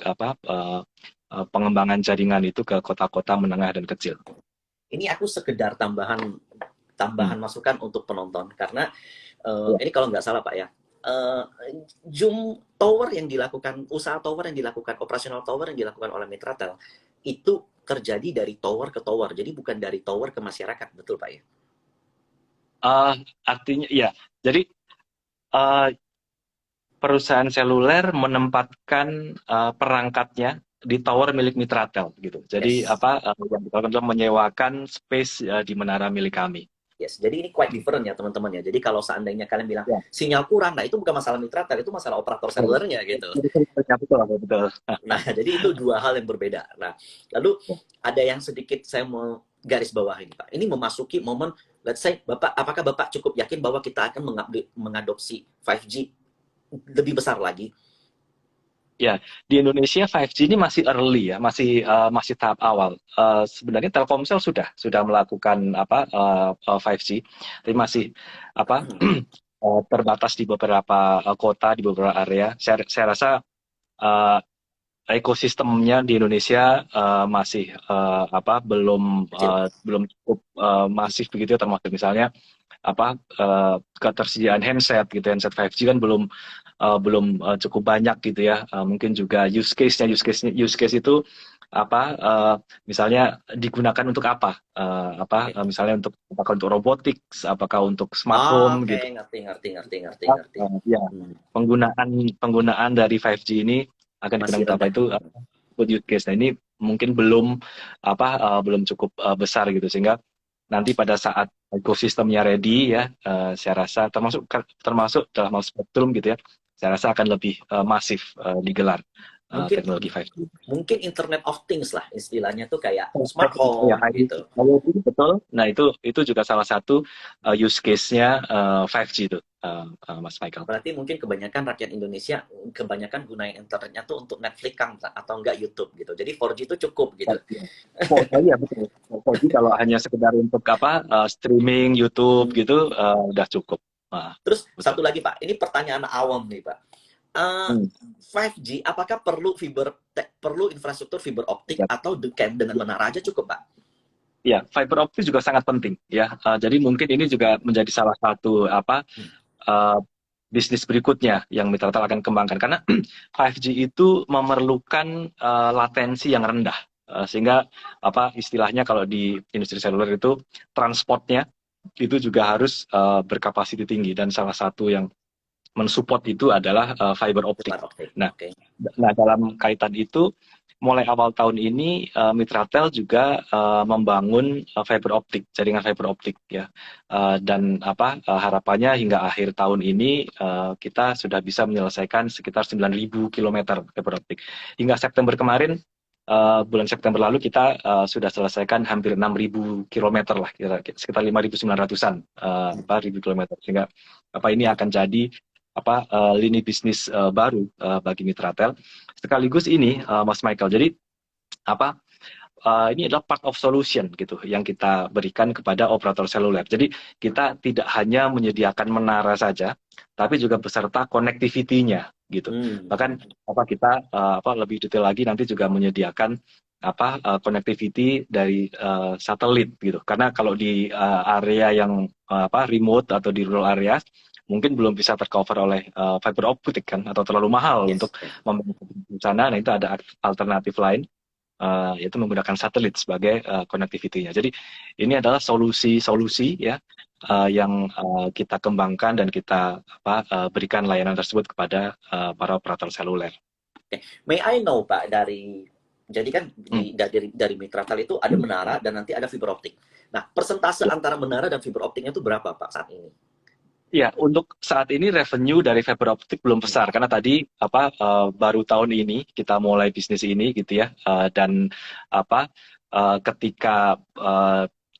pengembangan jaringan itu ke kota-kota menengah dan kecil.
Ini aku sekedar tambahan masukan untuk penonton karena ini kalau nggak salah Pak ya, Zoom tower yang dilakukan, usaha tower yang dilakukan, operasional tower yang dilakukan oleh Mitratel itu terjadi dari tower ke tower, jadi bukan dari tower ke masyarakat, betul Pak ya?
Artinya ya, jadi perusahaan seluler menempatkan perangkatnya di tower milik Mitratel gitu. Jadi yang dilakukan adalah menyewakan space di menara milik kami.
Yes, jadi ini quite different ya teman-teman ya. Jadi kalau seandainya kalian bilang sinyal kurang, nah itu bukan masalah Mitratel, itu masalah operator selulernya gitu.
Betul.
Nah, jadi itu 2 hal yang berbeda. Nah, lalu ada yang sedikit saya mau garis bawah ini Pak. Ini memasuki momen, let's say Bapak, apakah Bapak cukup yakin bahwa kita akan mengadopsi 5G lebih besar lagi?
Ya, di Indonesia 5G ini masih early ya, masih tahap awal. Sebenarnya Telkomsel sudah melakukan 5G, tapi masih terbatas di beberapa kota, di beberapa area. Saya rasa uh, ekosistemnya di Indonesia masih belum cukup masif begitu, termasuk misalnya ketersediaan handset gitu, handset 5G kan belum cukup banyak gitu ya. Mungkin juga use case itu misalnya digunakan untuk apa? Misalnya apakah untuk robotik, apakah untuk smart home gitu.
Ngerti.
Ya, penggunaan dari 5G ini akan digunakan apa itu use case. Nah, ini mungkin belum cukup besar gitu, sehingga nanti pada saat ekosistemnya ready ya, saya rasa termasuk dalam hal spektrum gitu ya, saya rasa akan lebih masif digelar teknologi 5G.
Mungkin Internet of Things lah istilahnya tuh, kayak smart home gitu.
Betul. Nah, itu juga salah satu use case-nya 5G itu, Mas Michael.
Berarti mungkin kebanyakan rakyat Indonesia gunain internetnya tuh untuk Netflix kan, atau enggak YouTube gitu. Jadi 4G itu cukup gitu.
Iya betul. 4G kalau hanya sekedar untuk streaming YouTube gitu udah cukup.
Terus satu lagi Pak, ini pertanyaan awam nih Pak. 5G apakah perlu infrastruktur fiber optik atau dengan menara aja cukup Pak?
Ya, fiber optik juga sangat penting ya. Jadi mungkin ini juga menjadi salah satu bisnis berikutnya yang Mitratel akan kembangkan, karena 5G itu memerlukan latensi yang rendah, sehingga istilahnya kalau di industri seluler itu transportnya itu juga harus berkapasiti tinggi, dan salah satu yang mensupport itu adalah fiber optik. Nah, dalam kaitan itu mulai awal tahun ini Mitratel juga membangun fiber optik, jaringan fiber optik ya, dan harapannya hingga akhir tahun ini kita sudah bisa menyelesaikan sekitar 9.000 km fiber optik. Hingga September kemarin, bulan September lalu kita sudah selesaikan hampir 6.000 km lah, sekitar 5.900-an ribu kilometer, sehingga ini akan jadi lini bisnis baru bagi Mitratel. Sekaligus ini Mas Michael, jadi ini adalah part of solution gitu yang kita berikan kepada operator seluler. Jadi kita tidak hanya menyediakan menara saja, tapi juga beserta connectivity-nya gitu. Bahkan kita lebih detail lagi nanti juga menyediakan connectivity dari satelit gitu. Karena kalau di area yang remote atau di rural area mungkin belum bisa tercover oleh fiber optik kan, atau terlalu mahal untuk membangun di sana. Nah, itu ada alternatif lain, yaitu menggunakan satelit sebagai connectivity-nya. Jadi ini adalah solusi-solusi ya yang kita kembangkan dan kita berikan layanan tersebut kepada para operator seluler.
May I know Pak, jadi kan dari Mitratel itu ada menara dan nanti ada fiber optik. Nah, persentase antara menara dan fiber optiknya itu berapa Pak saat ini?
Ya, untuk saat ini revenue dari fiber optik belum besar, karena tadi baru tahun ini kita mulai bisnis ini gitu ya, dan ketika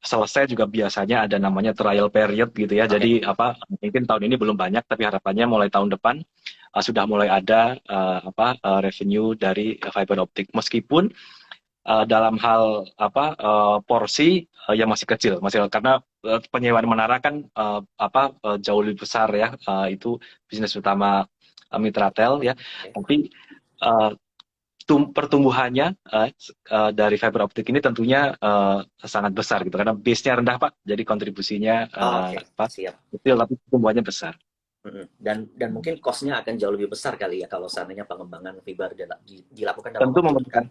selesai juga biasanya ada namanya trial period gitu ya. Jadi mungkin tahun ini belum banyak, tapi harapannya mulai tahun depan sudah mulai ada revenue dari fiber optik, meskipun dalam hal porsi yang masih kecil, karena penyewaan menara kan jauh lebih besar ya, itu bisnis utama Mitratel ya. Tapi pertumbuhannya dari fiber optik ini tentunya sangat besar gitu, karena base-nya rendah Pak, jadi kontribusinya kecil tapi pertumbuhannya besar.
Dan mungkin cost-nya akan jauh lebih besar kali ya kalau seandainya pengembangan fiber dilakukan dalam
tentu memerlukan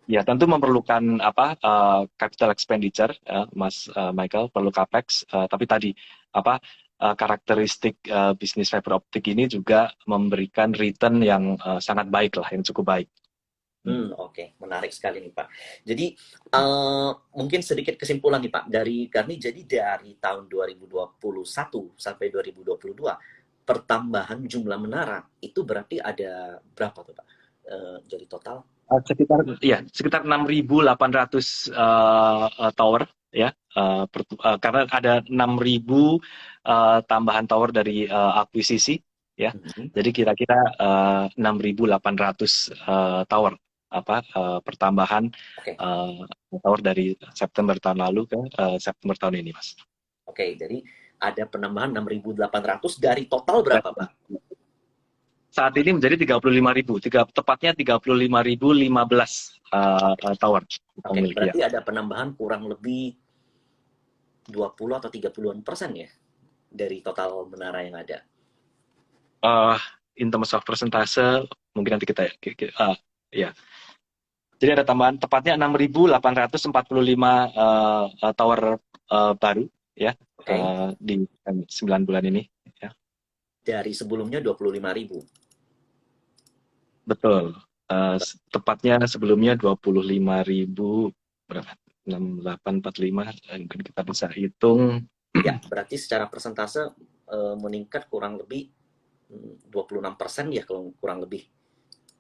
tentu memerlukan capital expenditure, Mas Michael, perlu capex. Tapi tadi karakteristik bisnis fiber optik ini juga memberikan return yang sangat baik lah, yang cukup baik.
Oke, menarik sekali nih Pak. Jadi mungkin sedikit kesimpulan nih Pak dari tahun 2021 sampai 2022 pertambahan jumlah menara itu berarti ada berapa tuh Pak? Jadi total
Sekitar 6.800 tower ya, karena ada 6.000 tambahan tower dari akuisisi ya. Jadi kira-kira 6.800 tower pertambahan tower dari September tahun lalu ke September tahun ini, Mas.
Oke, jadi ada penambahan 6.800 dari total berapa, Pak?
Saat ini menjadi 35.000, tepatnya 35.015 tower.
Oke, berarti ada penambahan kurang lebih 20 atau 30% ya dari total menara yang ada.
In terms of persentase, mungkin nanti kita ya. Jadi ada tambahan tepatnya 6.845 tower baru ya, di 9 bulan ini ya.
Dari sebelumnya 25.000.
Betul. Tepatnya sebelumnya 25.000 berapa? 6845, mungkin kita bisa hitung.
Ya, berarti secara persentase meningkat kurang lebih 26% ya, kalau kurang lebih.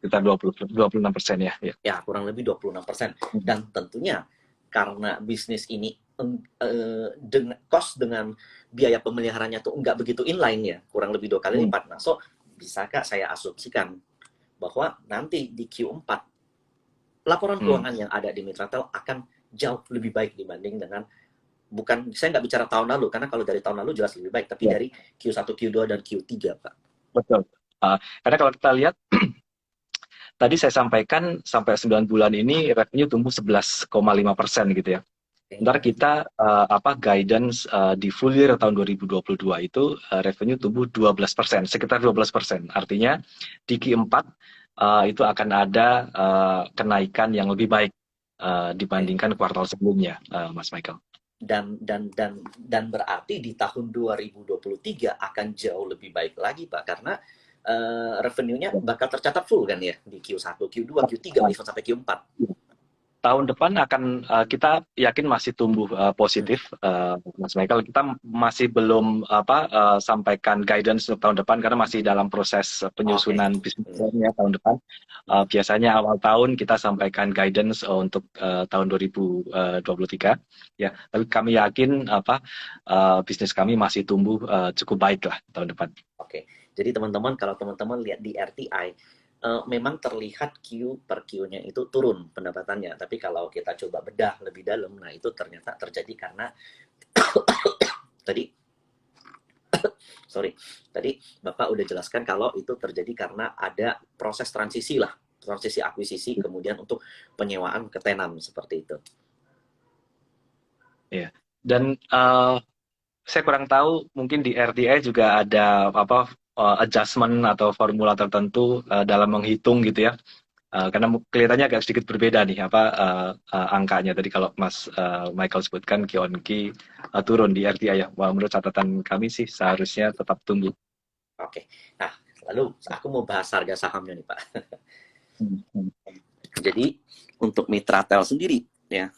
Kita 26% ya.
Ya, kurang lebih 26%. Dan tentunya karena bisnis ini dengan cost dengan biaya pemeliharanya tuh nggak begitu inline ya, kurang lebih 2 kali lipat. Nah, so bisakah saya asumsikan bahwa nanti di Q4 laporan keuangan yang ada di Mitratel akan jauh lebih baik dibanding dengan, saya nggak bicara tahun lalu, karena kalau dari tahun lalu jelas lebih baik, tapi dari Q1, Q2, dan Q3, Pak.
Betul. Karena kalau kita lihat, tadi saya sampaikan sampai 9 bulan ini revenue tumbuh 11,5% gitu ya. Ntar kita guidance di full year tahun 2022 itu revenue tumbuh 12%, sekitar 12%. Artinya di Q4 itu akan ada kenaikan yang lebih baik dibandingkan kuartal sebelumnya, Mas Michael.
Dan berarti di tahun 2023 akan jauh lebih baik lagi, Pak, karena revenue-nya bakal tercatat full kan ya di Q1, Q2, Q3, even sampai Q4.
Tahun depan akan kita yakin masih tumbuh positif, Mas Michael. Kita masih belum sampaikan guidance untuk tahun depan karena masih dalam proses penyusunan bisnis plan-nya tahun depan. Biasanya awal tahun kita sampaikan guidance untuk tahun 2023 ya. Tapi kami yakin bisnis kami masih tumbuh cukup baik lah tahun depan.
Oke. Jadi teman-teman, kalau teman-teman lihat di RTI, memang terlihat Q per Q-nya itu turun pendapatannya. Tapi kalau kita coba bedah lebih dalam, nah itu ternyata terjadi karena tadi Bapak udah jelaskan kalau itu terjadi karena ada proses transisi akuisisi, kemudian untuk penyewaan ke tenant seperti itu.
Iya. Dan saya kurang tahu, mungkin di RTI juga ada adjustment atau formula tertentu dalam menghitung gitu ya, karena kelihatannya agak sedikit berbeda nih angkanya. Tadi kalau Mas Michael sebutkan Q on Q turun di RTI ya. Menurut catatan kami sih seharusnya tetap tumbuh.
Oke. Nah, lalu aku mau bahas harga sahamnya nih, Pak. Jadi untuk Mitratel sendiri ya,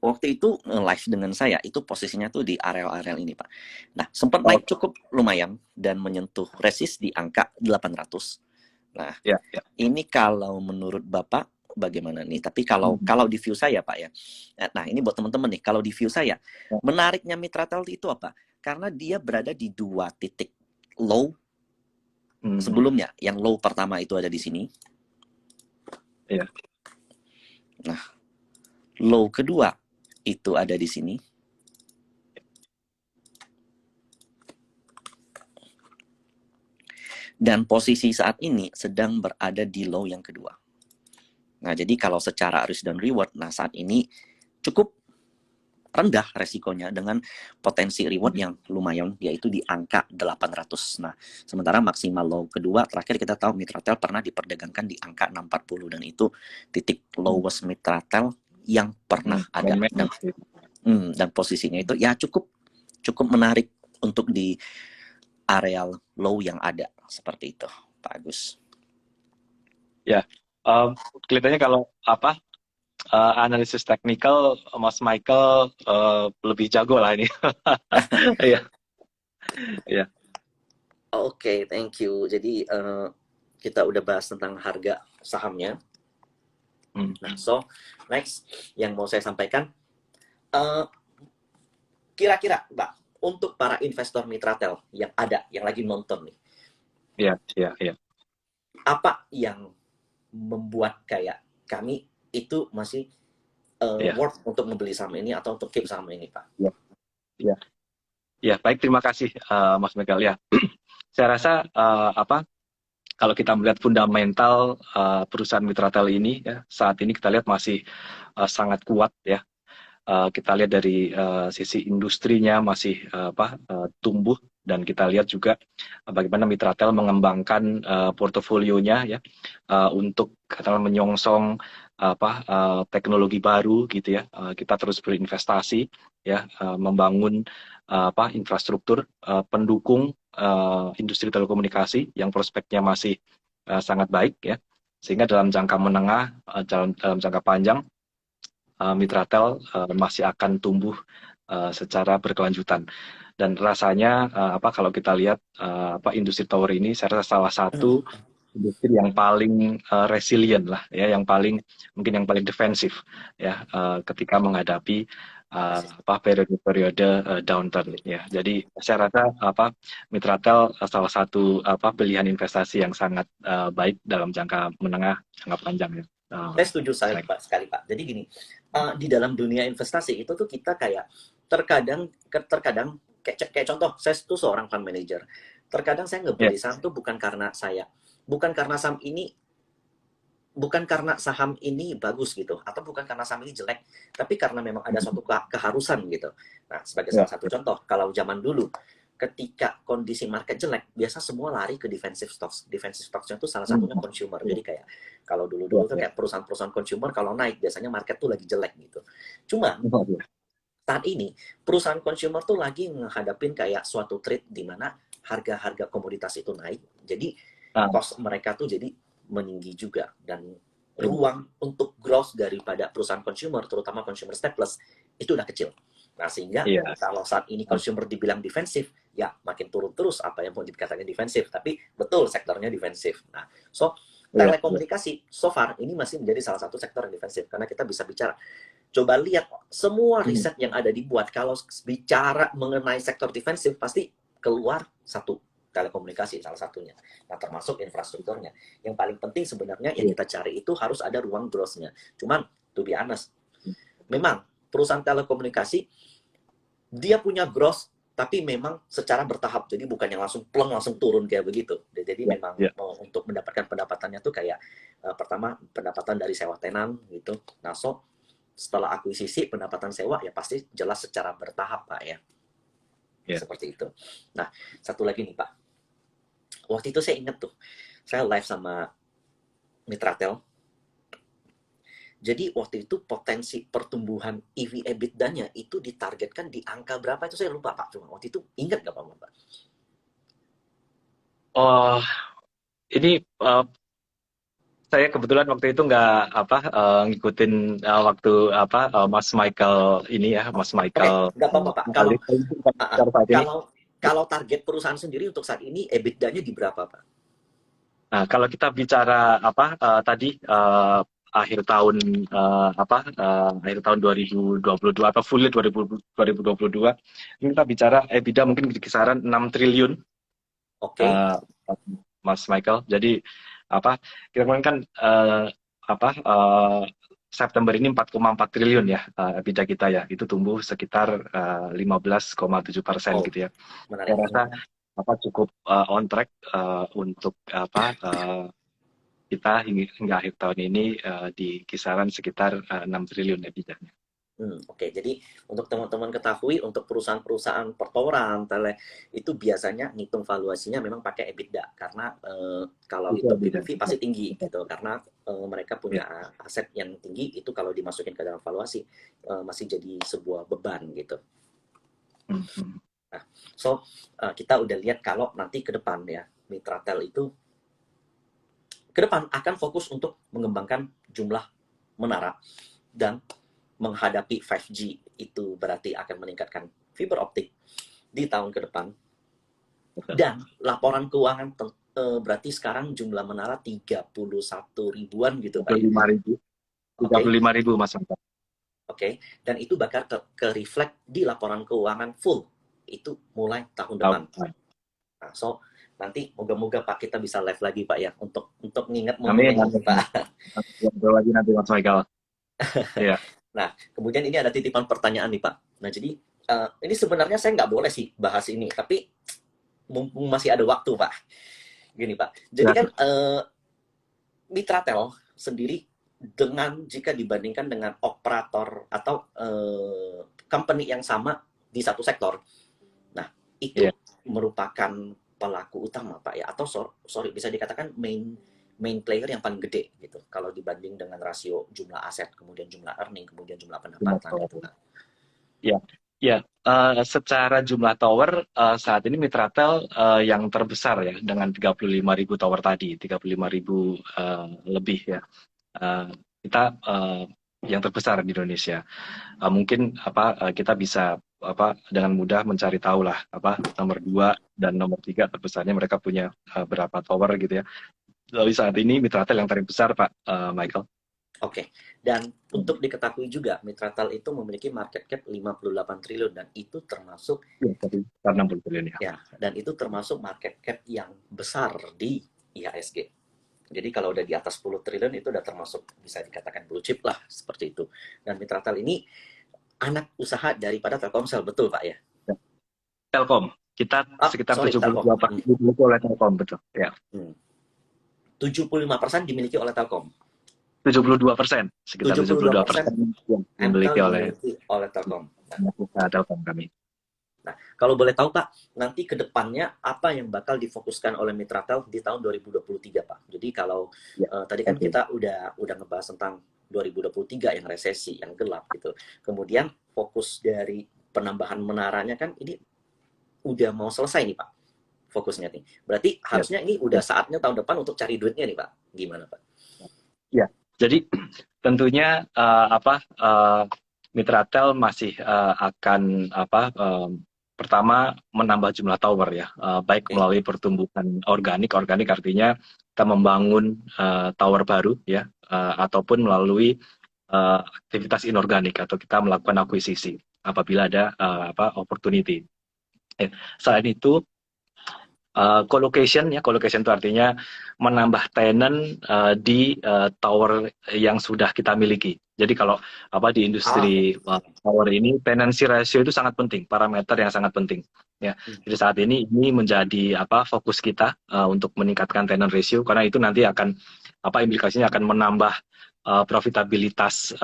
waktu itu live dengan saya, itu posisinya tuh di areal-areal ini, Pak. Nah, sempat naik cukup lumayan dan menyentuh resist di angka 800. Nah, ini kalau menurut Bapak bagaimana nih? Tapi kalau di view saya, Pak ya. Nah, ini buat teman-teman nih, kalau di view saya, menariknya Mitratel itu apa? Karena dia berada di 2 titik low sebelumnya. Yang low pertama itu ada di sini. Nah, low kedua itu ada di sini. Dan posisi saat ini sedang berada di low yang kedua. Nah, jadi kalau secara risk dan reward, nah saat ini cukup rendah resikonya dengan potensi reward yang lumayan, yaitu di angka 800. Nah, sementara maksimal low kedua, terakhir kita tahu Mitratel pernah diperdagangkan di angka 640, dan itu titik lowest Mitratel yang pernah ada. Dan posisinya itu ya cukup menarik untuk di areal low yang ada, seperti itu, Pak Agus.
Ya, kelihatannya kalau analisis teknikal Mas Michael lebih jago lah ini. Iya.
Oke, thank you. Jadi kita udah bahas tentang harga sahamnya. Nah, so next yang mau saya sampaikan, kira-kira Pak, untuk para investor Mitratel yang ada, yang lagi nonton nih, apa yang membuat kayak kami itu masih worth untuk membeli saham ini atau untuk keep saham ini, Pak?
Ya, baik, terima kasih Mas Megal ya. Saya rasa kalau kita melihat fundamental perusahaan Mitratel ini ya, saat ini kita lihat masih sangat kuat ya. Kita lihat dari sisi industrinya masih tumbuh, dan kita lihat juga bagaimana Mitratel mengembangkan portofolionya ya, untuk katakanlah menyongsong teknologi baru gitu ya. Kita terus berinvestasi ya, membangun infrastruktur pendukung industri telekomunikasi yang prospeknya masih sangat baik ya, sehingga dalam jangka menengah, dalam jangka panjang Mitratel masih akan tumbuh secara berkelanjutan. Dan rasanya kalau kita lihat industri tower ini, saya rasa salah satu industri yang paling resilient lah ya, yang paling defensif ya, ketika menghadapi periode-periode downturn ya. Jadi saya rasa Mitratel salah satu pilihan investasi yang sangat baik dalam jangka menengah, jangka panjang ya.
Saya setuju sekali Pak. Jadi gini, di dalam dunia investasi itu tuh kita kayak terkadang kayak contoh, saya tuh seorang fund manager. Terkadang saya ngebeli saham tuh bukan karena saham ini bagus gitu, atau bukan karena saham ini jelek, tapi karena memang ada suatu keharusan gitu. Nah, sebagai salah satu contoh, kalau zaman dulu ketika kondisi market jelek, biasa semua lari ke defensive stocks. Defensive stocks-nya itu salah satunya consumer. Jadi kayak kalau dulu tuh kayak perusahaan-perusahaan consumer kalau naik biasanya market tuh lagi jelek gitu. Cuma saat ini perusahaan consumer tuh lagi menghadapin kayak suatu trade di mana harga-harga komoditas itu naik. Jadi cost mereka tuh jadi meninggi juga, dan ruang untuk growth daripada perusahaan consumer, terutama consumer staples, itu udah kecil. Nah, sehingga kalau saat ini consumer dibilang defensif, ya makin turun terus apa yang mau dikatakan defensif, tapi betul sektornya defensif. Nah, so telekomunikasi so far ini masih menjadi salah satu sektor yang defensif, karena kita bisa bicara, coba lihat semua riset yang ada dibuat, kalau bicara mengenai sektor defensif pasti keluar satu telekomunikasi salah satunya. Nah, termasuk infrastrukturnya. Yang paling penting sebenarnya yang kita cari itu harus ada ruang growth-nya. Cuman, to be honest, memang perusahaan telekomunikasi dia punya growth, tapi memang secara bertahap. Jadi bukan yang langsung pleng, langsung turun kayak begitu. Jadi memang untuk mendapatkan pendapatannya tuh kayak pertama pendapatan dari sewa tenan gitu. Nah, so setelah akuisisi pendapatan sewa ya pasti jelas secara bertahap, Pak ya. Seperti itu. Nah, satu lagi nih Pak. Waktu itu saya ingat tuh, saya live sama Mitratel. Jadi waktu itu potensi pertumbuhan EV/EBITDA-nya itu ditargetkan di angka berapa itu saya lupa Pak. Cuma waktu itu ingat nggak Pak?
Oh, ini saya kebetulan waktu itu nggak ngikutin waktu Mas Michael ini ya, Mas Michael.
Nggak apa-apa Pak. Kalau target perusahaan sendiri untuk saat ini EBITDA-nya di berapa Pak?
Nah, kalau kita bicara tadi akhir tahun akhir tahun 2022 atau full 2022, ini kita bicara EBITDA mungkin di kisaran 6 triliun.
Oke.
Mas Michael. Jadi kita kan September ini 4,4 triliun ya EBITDA kita ya, itu tumbuh sekitar 15,7% gitu ya. Saya rasa cukup on track untuk kita hingga akhir tahun ini di kisaran sekitar 6 triliun EBITDA-nya.
Oke. Jadi untuk teman-teman ketahui, untuk perusahaan-perusahaan pertoran, tele, itu biasanya ngitung valuasinya memang pakai EBITDA, karena kalau itu PBV pasti tinggi gitu, karena mereka punya aset yang tinggi, itu kalau dimasukin ke dalam valuasi masih jadi sebuah beban gitu. Nah, so kita udah lihat kalau nanti ke depan ya, Mitratel itu ke depan akan fokus untuk mengembangkan jumlah menara dan menghadapi 5G, itu berarti akan meningkatkan fiber optik di tahun ke depan. Dan laporan keuangan berarti sekarang jumlah menara 31 ribuan gitu Pak.
35 ribu. 35.000 Mas.
Oke, dan itu bakal ke reflect di laporan keuangan full itu mulai tahun depan. Nah, so nanti moga-moga Pak kita bisa live lagi Pak ya untuk nginget momen ini Pak.
Lagi nanti Mas Michael.
Ya. Nah, kemudian ini ada titipan pertanyaan nih Pak. Nah, jadi ini sebenarnya saya nggak boleh sih bahas ini, tapi mumpung masih ada waktu Pak. Gini Pak, jadi kan Mitratel sendiri dengan jika dibandingkan dengan operator atau company yang sama di satu sektor, nah itu merupakan pelaku utama Pak ya, atau sorry bisa dikatakan main player yang paling gede gitu kalau dibanding dengan rasio jumlah aset, kemudian jumlah earning, kemudian jumlah pendapatan gitu Pak.
Secara jumlah tower saat ini Mitratel yang terbesar ya dengan 35.000 tower tadi, 35.000 lebih ya. Kita yang terbesar di Indonesia. Mungkin kita bisa dengan mudah mencari tahu lah nomor 2 dan nomor 3 terbesarnya mereka punya berapa tower gitu ya. Lalu saat ini Mitratel yang paling besar Pak Michael.
Oke. Dan untuk diketahui juga Mitratel itu memiliki market cap 58 triliun dan itu termasuk
60 triliun ya.
Ya, dan itu termasuk market cap yang besar di IHSG. Jadi kalau udah di atas 10 triliun itu udah termasuk bisa dikatakan blue chip lah seperti itu. Dan Mitratel ini anak usaha daripada Telkomsel, betul Pak ya?
Telkom. Kita sekitar 72% dimiliki oleh Telkom, betul. Ya.
75% dimiliki oleh Telkom.
72%, sekitar 72% dimiliki
oleh Telkom.
Telkom kami.
Nah, kalau boleh tahu Pak, nanti ke depannya apa yang bakal difokuskan oleh Mitratel di tahun 2023 Pak? Jadi kalau tadi kan kita udah ngebahas tentang 2023 yang resesi, yang gelap gitu. Kemudian fokus dari penambahan menaranya kan ini udah mau selesai nih Pak, fokusnya nih. Berarti harusnya ini udah saatnya tahun depan untuk cari duitnya nih Pak. Gimana Pak?
Ya, jadi tentunya Mitratel masih akan pertama menambah jumlah tower ya, baik melalui pertumbuhan organik artinya kita membangun tower baru ya, ataupun melalui aktivitas inorganik atau kita melakukan akuisisi apabila ada opportunity. Selain itu colocation itu artinya menambah tenant di tower yang sudah kita miliki. Jadi kalau di industri tower ini tenancy ratio itu sangat penting, parameter yang sangat penting ya. Jadi saat ini menjadi fokus kita untuk meningkatkan tenant ratio karena itu nanti akan implikasinya akan menambah profitabilitas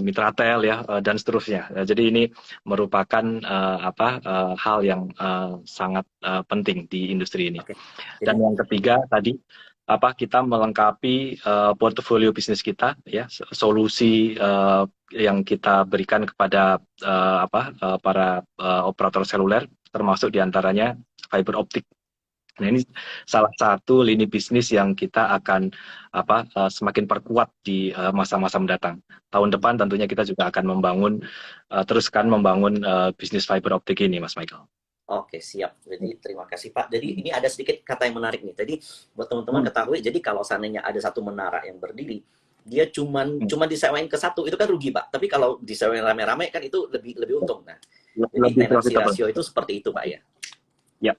Mitratel ya dan seterusnya. Jadi ini merupakan hal yang sangat penting di industri ini. Dan yang ketiga tadi kita melengkapi portofolio bisnis kita ya, solusi yang kita berikan kepada para operator seluler termasuk diantaranya fiber optik. Nah ini salah satu lini bisnis yang kita akan semakin perkuat di masa-masa mendatang. Tahun depan tentunya kita juga akan teruskan membangun bisnis fiber optik ini, Mas Michael.
Oke, siap. Jadi terima kasih Pak. Jadi ini ada sedikit kata yang menarik nih. Tadi buat teman-teman ketahui, jadi kalau seandainya ada satu menara yang berdiri, dia cuma disewain ke satu, itu kan rugi Pak. Tapi kalau disewain rame-rame kan itu lebih untung. Nah, jadi tenancy rasio itu seperti itu Pak ya.
Ya.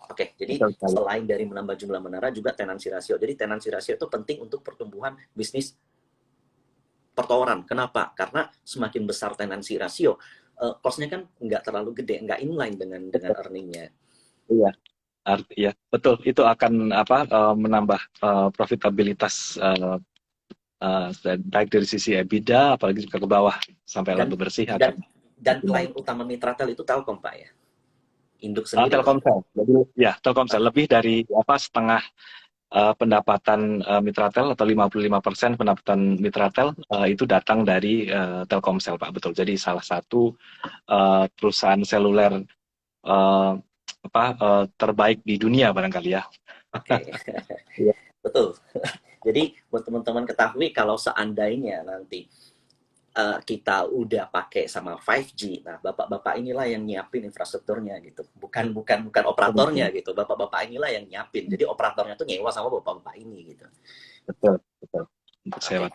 Oke, jadi selain dari menambah jumlah menara juga tenancy rasio. Jadi tenancy rasio itu penting untuk pertumbuhan bisnis pertoweran. Kenapa? Karena semakin besar tenancy rasio, cost-nya kan nggak terlalu gede, nggak inline dengan earning-nya.
Iya, ya betul. Itu akan menambah profitabilitas baik dari sisi EBITDA, apalagi juga ke bawah sampai laba bersih.
Dan klien utama Mitratel itu Telkom Pak ya? Induk sendiri.
Telkomsel. Jadi ya Telkomsel lebih dari setengah pendapatan Mitratel atau 55% pendapatan Mitratel itu datang dari Telkomsel Pak, betul. Jadi salah satu perusahaan seluler terbaik di dunia barangkali ya.
Oke. Betul. Jadi buat teman-teman ketahui kalau seandainya nanti kita udah pakai sama 5G, nah bapak-bapak inilah yang nyiapin infrastrukturnya gitu, bukan operatornya gitu, bapak-bapak inilah yang nyiapin. Jadi operatornya tuh nyewa sama bapak-bapak ini gitu.
Betul. untuk
Oke,
sewa.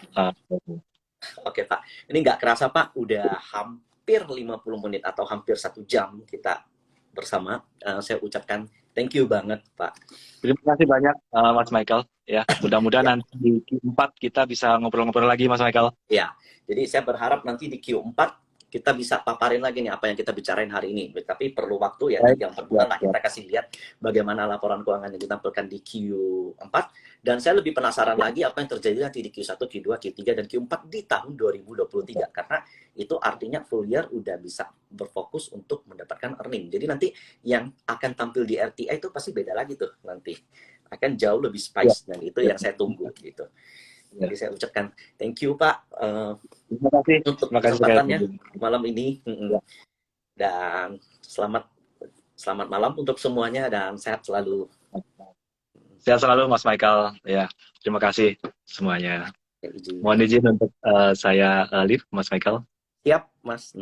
oke Pak. Ini nggak kerasa Pak, udah hampir 50 menit atau hampir 1 jam kita bersama. Saya ucapkan thank you banget Pak.
Terima kasih banyak Mas Michael. Ya, mudah-mudahan
Ya,
nanti di Q4 kita bisa ngobrol-ngobrol lagi Mas Michael.
ya. Jadi saya berharap nanti di Q4 kita bisa paparin lagi nih apa yang kita bicarain hari ini. Tapi perlu waktu ya, 3-4 bulan lah kita kasih lihat bagaimana laporan keuangan yang ditampilkan di Q4. Dan saya lebih penasaran lagi apa yang terjadi nanti di Q1, Q2, Q3, dan Q4 di tahun 2023. Karena itu artinya full year udah bisa berfokus untuk mendapatkan earning. Jadi nanti yang akan tampil di RTI itu pasti beda lagi tuh nanti. Akan jauh lebih spice, dan itu yang saya tunggu gitu. Jadi saya ucapkan thank you Pak
Terima kasih.
untuk
Terima kasih
kesempatannya malam ini. Dan selamat malam untuk semuanya dan sehat selalu.
Sehat selalu Mas Michael. Ya, terima kasih semuanya.
Ya, izin.
Mohon izin untuk saya leave Mas Michael.
Siap Mas.